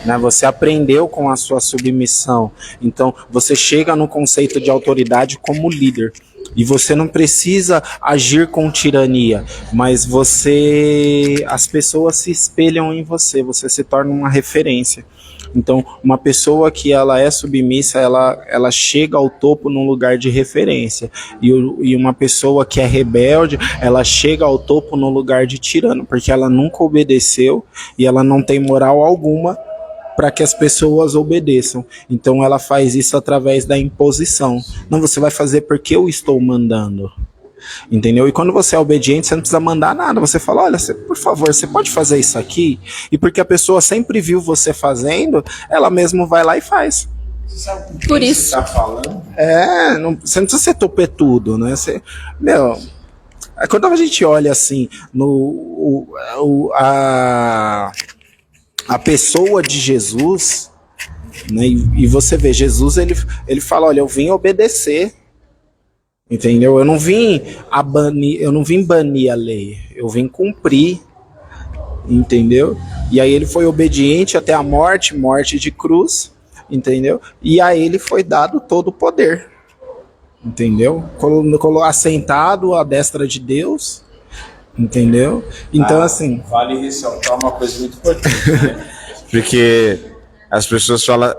né? Você aprendeu com a sua submissão. Então, você chega no conceito de autoridade como líder. E você não precisa agir com tirania, mas as pessoas se espelham em você, você se torna uma referência. Então, uma pessoa que ela é submissa, ela chega ao topo num lugar de referência. E uma pessoa que é rebelde, ela chega ao topo no lugar de tirano, porque ela nunca obedeceu e ela não tem moral alguma para que as pessoas obedeçam. Então ela faz isso através da imposição. Não, você vai fazer porque eu estou mandando. Entendeu? E quando você é obediente, você não precisa mandar nada. Você fala, olha, por favor, você pode fazer isso aqui? E porque a pessoa sempre viu você fazendo, ela mesmo vai lá e faz. Por isso. Você tá falando? Você não precisa ser topetudo, né? Quando a gente olha assim, a pessoa de Jesus, né, e você vê, Jesus, ele fala, olha, eu vim obedecer. Entendeu? Eu não vim banir a lei, eu vim cumprir, entendeu? E aí ele foi obediente até a morte de cruz, entendeu? E a ele foi dado todo o poder, entendeu? Assentado à destra de Deus, entendeu? Então, assim... Vale ressaltar uma coisa muito importante, né? Porque as pessoas falam...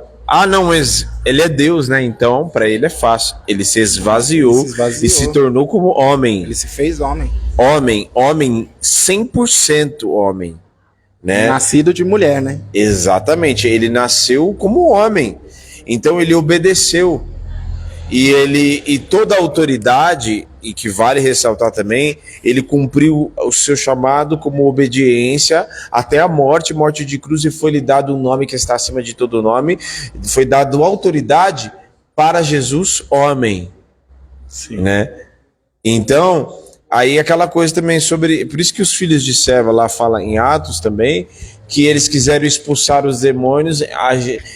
não, mas ele é Deus, né? Então, para ele é fácil. Ele se esvaziou e se tornou como homem. Ele se fez homem. Homem, 100% homem, né? Nascido de mulher, né? Exatamente. Ele nasceu como homem. Então, ele obedeceu. E toda a autoridade, e que vale ressaltar também, ele cumpriu o seu chamado como obediência até a morte de cruz, e foi-lhe dado um nome que está acima de todo nome, foi dado autoridade para Jesus, homem. Sim. Né? Então, aí aquela coisa também sobre... Por isso que os filhos de Seva lá falam em Atos também, que eles quiseram expulsar os demônios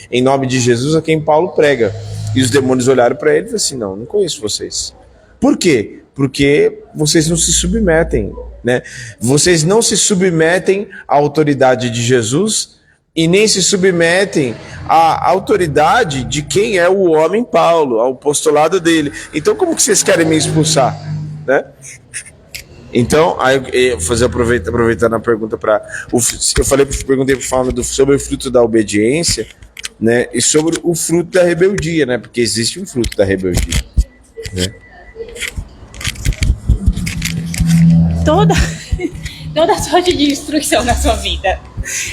em nome de Jesus, a quem Paulo prega. E os demônios olharam para ele e falaram assim, não conheço vocês. Por quê? Porque vocês não se submetem, né? Vocês não se submetem à autoridade de Jesus e nem se submetem à autoridade de quem é o homem Paulo, ao postulado dele. Então como que vocês querem me expulsar, né? Então, aí eu fazer aproveitando a pergunta perguntei falando sobre o fruto da obediência, né? E sobre o fruto da rebeldia, né? Porque existe um fruto da rebeldia, né? Toda sorte de destruição na sua vida.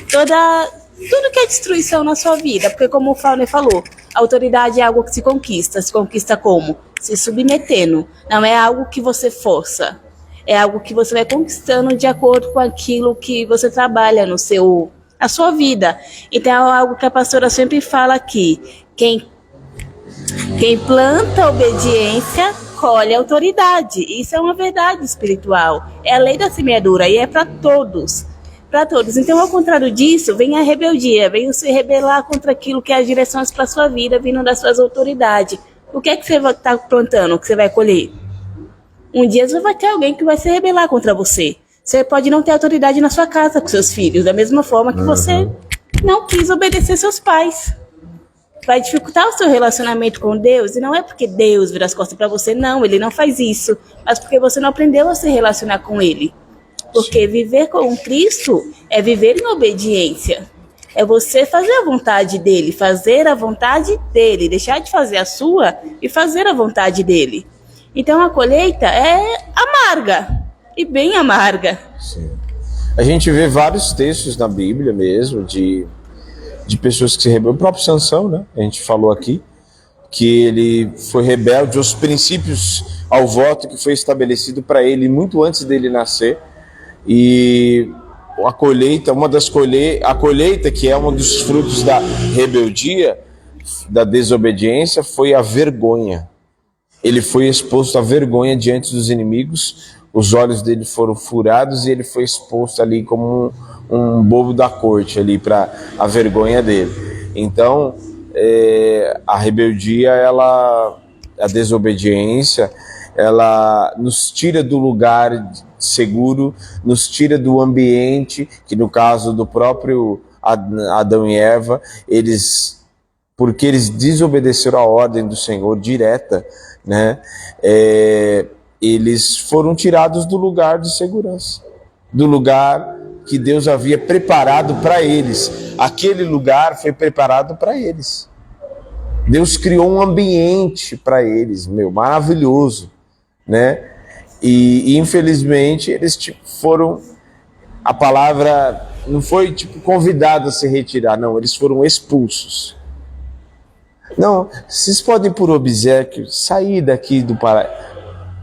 Tudo que é destruição na sua vida. Porque como o Fauner falou, a autoridade é algo que se conquista. Se conquista como? Se submetendo. Não é algo que você força. É algo que você vai conquistando de acordo com aquilo que você trabalha na sua vida. Então é algo que a pastora sempre fala aqui. Quem planta obediência, colhe autoridade. Isso é uma verdade espiritual. É a lei da semeadura e é para todos. Para todos. Então, ao contrário disso, vem a rebeldia, vem se rebelar contra aquilo que é as direções para a sua vida, vindo das suas autoridades. O que é que você vai estar plantando, o que você vai colher? Um dia vai ter alguém que vai se rebelar contra você. Você pode não ter autoridade na sua casa com seus filhos, da mesma forma que você não quis obedecer seus pais. Vai dificultar o seu relacionamento com Deus, e não é porque Deus vira as costas para você, não, ele não faz isso, mas porque você não aprendeu a se relacionar com ele. Porque viver com Cristo é viver em obediência. É você fazer a vontade dele, deixar de fazer a sua e fazer a vontade dele. Então a colheita é amarga, e bem amarga. Sim. A gente vê vários textos na Bíblia mesmo, de pessoas que se rebelam. O próprio Sansão, né? A gente falou aqui, que ele foi rebelde aos princípios, ao voto que foi estabelecido para ele muito antes dele nascer. E a colheita, a colheita que é um dos frutos da rebeldia, da desobediência, foi a vergonha. Ele foi exposto à vergonha diante dos inimigos, os olhos dele foram furados e ele foi exposto ali como um bobo da corte ali para a vergonha dele. Então, a rebeldia, a desobediência, ela nos tira do lugar seguro, nos tira do ambiente, que no caso do próprio Adão e Eva, porque eles desobedeceram a ordem do Senhor direta, né? Eles foram tirados do lugar de segurança, do lugar que Deus havia preparado para eles. Aquele lugar foi preparado para eles. Deus criou um ambiente para eles, maravilhoso, né? E infelizmente eles foram, a palavra não foi convidados a se retirar, não, eles foram expulsos. Não, vocês podem por obséquio sair daqui do paraíso.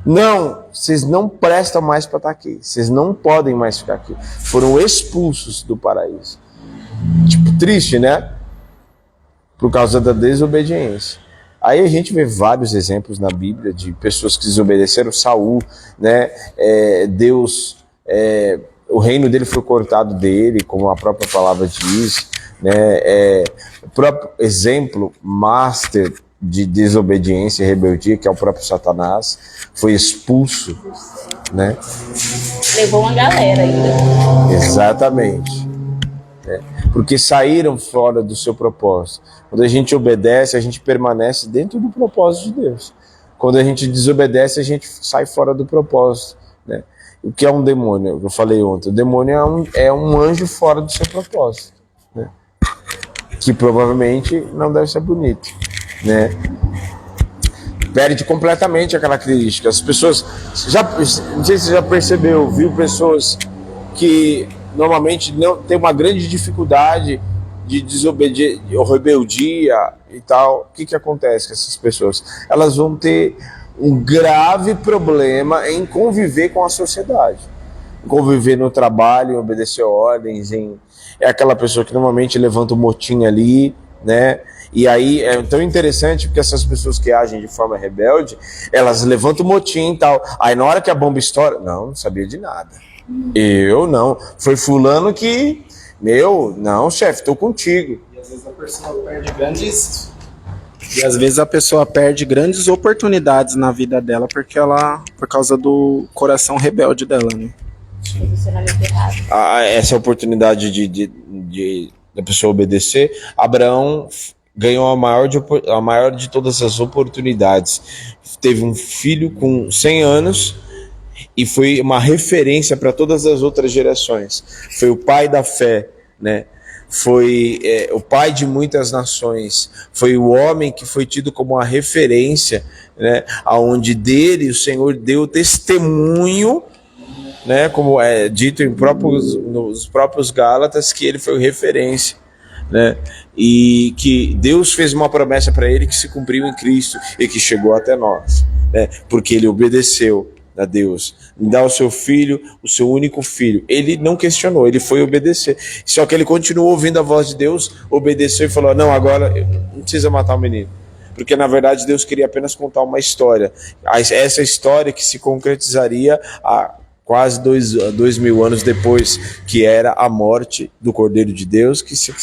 Não, vocês não prestam mais para estar aqui. Vocês não podem mais ficar aqui. Foram expulsos do paraíso. Triste, né? Por causa da desobediência. Aí a gente vê vários exemplos na Bíblia de pessoas que desobedeceram. Saul, né? Deus, o reino dele foi cortado dele, como a própria palavra diz, né? O próprio exemplo master de desobediência e rebeldia, que é o próprio Satanás, foi expulso, né? Levou uma galera ainda. Exatamente. Porque saíram fora do seu propósito. Quando a gente obedece, a gente permanece dentro do propósito de Deus. Quando a gente desobedece, a gente sai fora do propósito, né? O que é um demônio? Eu falei ontem. O demônio é um anjo fora do seu propósito, né? Que provavelmente não deve ser bonito, né? Perde completamente a característica. As pessoas, não sei se você já percebeu, viu pessoas que normalmente não tem uma grande dificuldade de desobediência ou rebeldia e tal. O que acontece com essas pessoas? Elas vão ter um grave problema em conviver com a sociedade, em conviver no trabalho, em obedecer ordens, é aquela pessoa que normalmente levanta um motim ali, né? E aí é tão interessante porque essas pessoas que agem de forma rebelde, elas levantam o motim e tal. Aí na hora que a bomba estoura, não sabia de nada. Eu não. Foi fulano que, não, chefe, tô contigo. E às vezes a pessoa perde grandes oportunidades na vida dela por causa do coração rebelde dela, né? Posicionamento errado. Essa oportunidade da pessoa obedecer, Abraão ganhou a maior de todas as oportunidades. Teve um filho com 100 anos e foi uma referência para todas as outras gerações. Foi o pai da fé, né? Foi o pai de muitas nações. Foi o homem que foi tido como uma referência, né? Aonde dele o Senhor deu testemunho, né? Como é dito nos próprios Gálatas, que ele foi referência, né? E que Deus fez uma promessa para ele que se cumpriu em Cristo e que chegou até nós, né? Porque ele obedeceu a Deus, dá o seu filho, o seu único filho. Ele não questionou, ele foi obedecer. Só que ele continuou ouvindo a voz de Deus, obedeceu e falou: não, agora não precisa matar o menino. Porque na verdade Deus queria apenas contar uma história. Essa história que se concretizaria há quase 2000 anos depois, que era a morte do Cordeiro de Deus, que se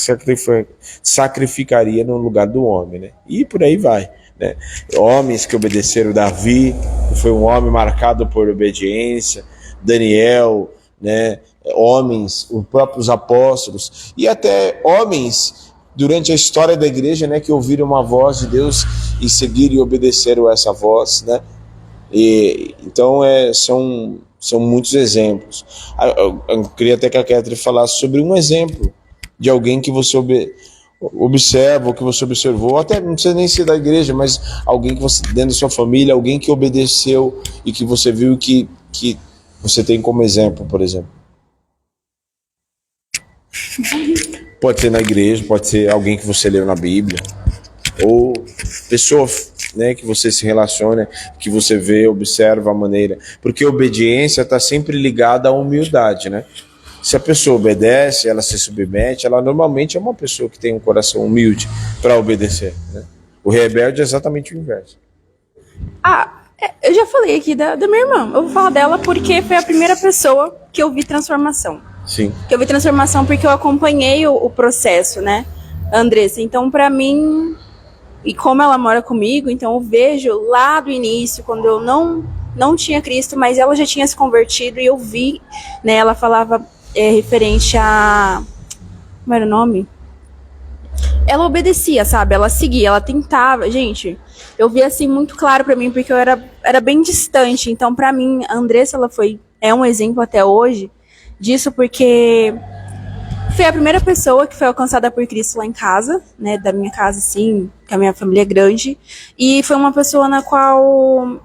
sacrificaria no lugar do homem, né? E por aí vai, né? Homens que obedeceram. Davi, que foi um homem marcado por obediência, Daniel, né? Homens, os próprios apóstolos, e até homens durante a história da igreja, né, que ouviram uma voz de Deus e seguiram e obedeceram essa voz, né? Então são muitos exemplos. Eu queria até que a Catherine falasse sobre um exemplo de alguém que você observa, ou que você observou, até não precisa nem ser da igreja, mas alguém que você, dentro da sua família, alguém que obedeceu e que você viu que você tem como exemplo, por exemplo. Pode ser na igreja, pode ser alguém que você leu na Bíblia, ou pessoa, né, que você se relaciona, que você vê, observa a maneira, porque a obediência está sempre ligada à humildade, né? Se a pessoa obedece, ela se submete, ela normalmente é uma pessoa que tem um coração humilde para obedecer, né? O rebelde é exatamente o inverso. Eu já falei aqui da minha irmã. Eu vou falar dela porque foi a primeira pessoa que eu vi transformação. Sim. Que eu vi transformação porque eu acompanhei o processo, né, Andressa? Então, pra mim, e como ela mora comigo, então eu vejo lá do início, quando eu não tinha Cristo, mas ela já tinha se convertido e eu vi, né, ela falava referente a... Como era o nome? Ela obedecia, sabe? Ela seguia, ela tentava. Gente, eu vi assim muito claro pra mim, porque eu era bem distante. Então, pra mim, a Andressa, é um exemplo até hoje disso, porque foi a primeira pessoa que foi alcançada por Cristo lá em casa, né? Da minha casa, assim, que a minha família é grande. E foi uma pessoa na qual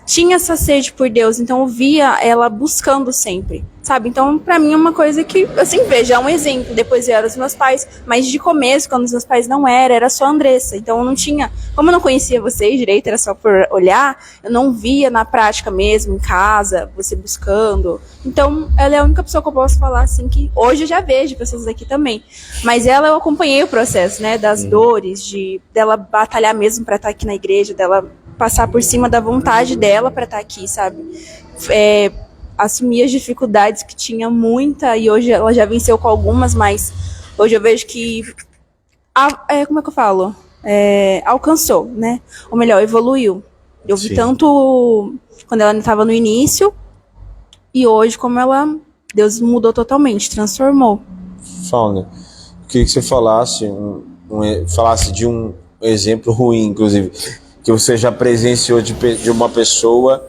tinha essa sede por Deus, então eu via ela buscando sempre, sabe? Então, pra mim é uma coisa que, assim, veja, é um exemplo. Depois vieram os meus pais, mas de começo, quando os meus pais não eram, era só a Andressa. Então eu não tinha, como eu não conhecia vocês direito, era só por olhar, eu não via na prática mesmo, em casa, você buscando. Então, ela é a única pessoa que eu posso falar, assim, que hoje eu já vejo pessoas aqui também. Mas ela, eu acompanhei o processo, né, das dores, dela batalhar mesmo pra estar aqui na igreja, dela passar por cima da vontade dela para estar aqui, sabe? Assumir as dificuldades que tinha muita, e hoje ela já venceu com algumas, mas hoje eu vejo que como é que eu falo? Alcançou, né? Ou melhor, evoluiu. Eu vi tanto quando ela estava no início, e hoje como Deus mudou totalmente, transformou. Fauna, eu queria que você falasse de um exemplo ruim, inclusive, que você já presenciou de uma pessoa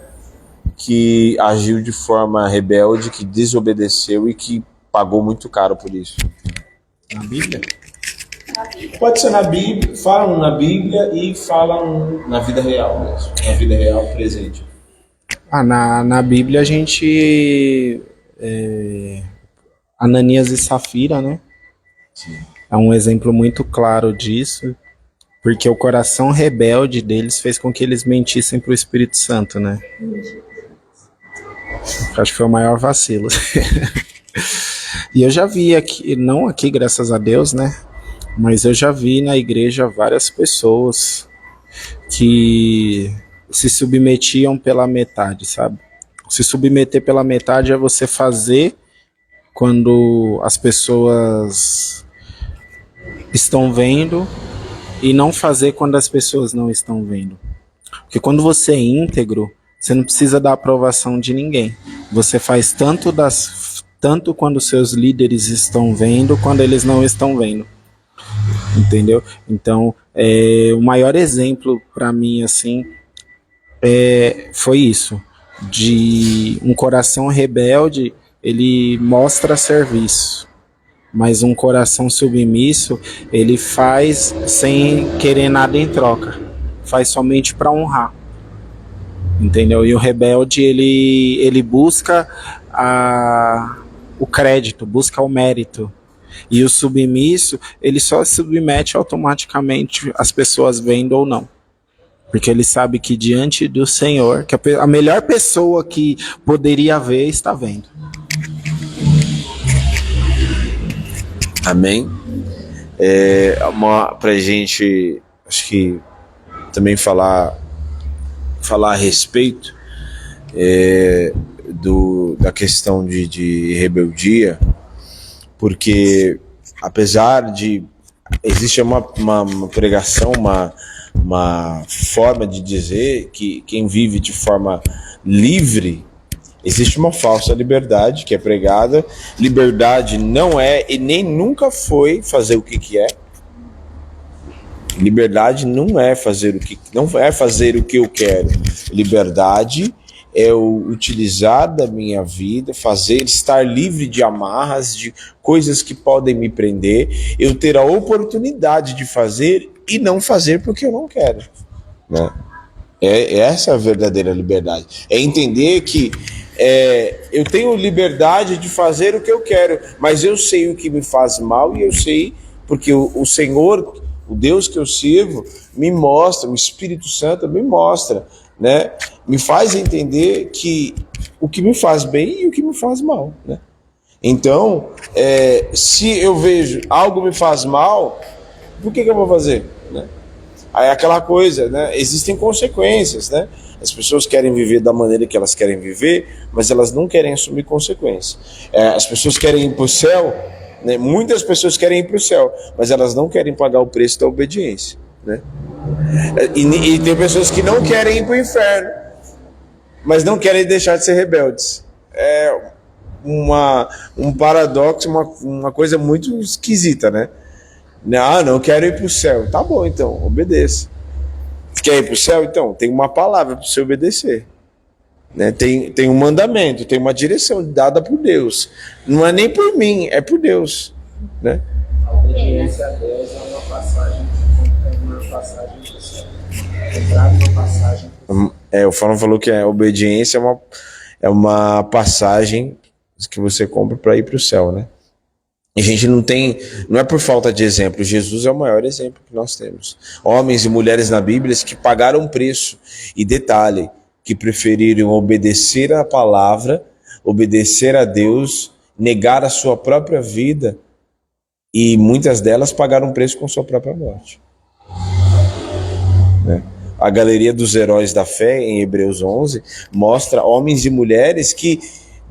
que agiu de forma rebelde, que desobedeceu e que pagou muito caro por isso. Na Bíblia? Pode ser na Bíblia, falam na Bíblia e falam na vida real mesmo, na vida real presente. Na Bíblia a gente... Ananias e Safira, né? Sim. É um exemplo muito claro disso, porque o coração rebelde deles fez com que eles mentissem para o Espírito Santo, né? Acho que foi o maior vacilo. E eu já vi aqui, não aqui, graças a Deus, né? Mas eu já vi na igreja várias pessoas que se submetiam pela metade, sabe? Se submeter pela metade é você fazer quando as pessoas estão vendo e não fazer quando as pessoas não estão vendo. Porque quando você é íntegro, você não precisa da aprovação de ninguém. Você faz tanto quando seus líderes estão vendo, quando eles não estão vendo. Entendeu? Então, o maior exemplo para mim, assim, foi isso. De um coração rebelde, ele mostra serviço. Mas um coração submisso, ele faz sem querer nada em troca. Faz somente para honrar. Entendeu? E o rebelde, ele busca o crédito, busca o mérito. E o submisso, ele só se submete automaticamente, as pessoas vendo ou não. Porque ele sabe que diante do Senhor, que a melhor pessoa que poderia ver está vendo. Amém? Pra gente, acho que também falar a respeito da questão de rebeldia, porque apesar de existe uma pregação, uma forma de dizer que quem vive de forma livre, existe uma falsa liberdade que é pregada. Liberdade não é e nem nunca foi fazer o que é. Liberdade não é fazer o que eu quero. Liberdade é o utilizar da minha vida, estar livre de amarras, de coisas que podem me prender, eu ter a oportunidade de fazer e não fazer porque eu não quero, né? Essa é a verdadeira liberdade. É entender que eu tenho liberdade de fazer o que eu quero, mas eu sei o que me faz mal e eu sei porque o Senhor, o Deus que eu sirvo, me mostra, o Espírito Santo me mostra, né? Me faz entender que o que me faz bem e o que me faz mal, né? Então, se eu vejo algo me faz mal, por que eu vou fazer? Né? Aí é aquela coisa, né? Existem consequências, né? As pessoas querem viver da maneira que elas querem viver, mas elas não querem assumir consequências. As pessoas querem ir para o céu, né? Muitas pessoas querem ir para o céu, mas elas não querem pagar o preço da obediência, né? E tem pessoas que não querem ir para o inferno, mas não querem deixar de ser rebeldes. É um paradoxo, uma coisa muito esquisita, né? Não quero ir para o céu. Tá bom, então, obedeça. Quer ir para o céu? Então, tem uma palavra para você obedecer. Né? Tem um mandamento, tem uma direção dada por Deus. Não é nem por mim, é por Deus. Né? A obediência a Deus é uma passagem do céu. Entrar numa passagem. O Fábio falou que a obediência é uma passagem que você compra para ir para o céu, né? A gente não é por falta de exemplo. Jesus é o maior exemplo que nós temos. Homens e mulheres na Bíblia que pagaram preço. E detalhe, que preferiram obedecer à palavra, obedecer a Deus, negar a sua própria vida, e muitas delas pagaram preço com sua própria morte. Né? A galeria dos heróis da fé, em Hebreus 11, mostra homens e mulheres que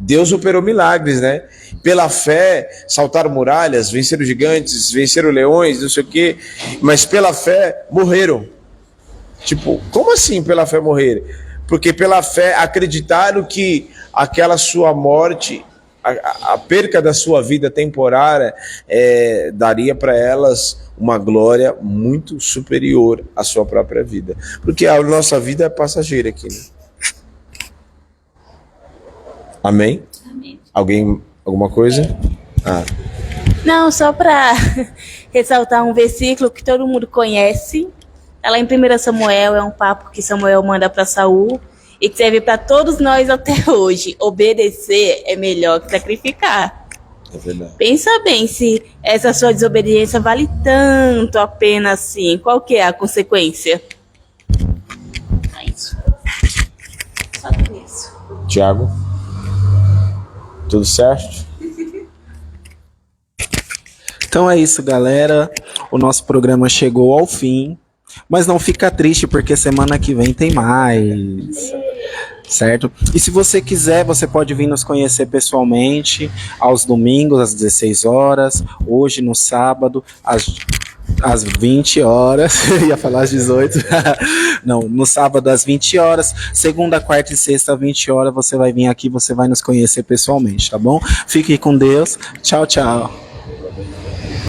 Deus operou milagres, né? Pela fé, saltaram muralhas, venceram gigantes, venceram leões, não sei o quê, mas pela fé morreram. Tipo, como assim pela fé morreram? Porque pela fé acreditaram que aquela sua morte, a perca da sua vida temporária, daria para elas uma glória muito superior à sua própria vida. Porque a nossa vida é passageira aqui, né? Amém? Amém. Alguma coisa? Não, só para ressaltar um versículo que todo mundo conhece. Tá lá em 1 Samuel, é um papo que Samuel manda para Saul e que serve para todos nós até hoje. Obedecer é melhor que sacrificar. É verdade. Pensa bem se essa sua desobediência vale tanto a pena assim. Qual que é a consequência? É isso. Só por isso. Tiago? Tudo certo? Então é isso, galera. O nosso programa chegou ao fim. Mas não fica triste, porque semana que vem tem mais. Certo? E se você quiser, você pode vir nos conhecer pessoalmente aos domingos, às 16 horas. Hoje, no sábado, às 20 horas. Ia falar às 18. Não, no sábado, às 20 horas. Segunda, quarta e sexta, às 20 horas. Você vai vir aqui, você vai nos conhecer pessoalmente, tá bom? Fique com Deus. Tchau, tchau.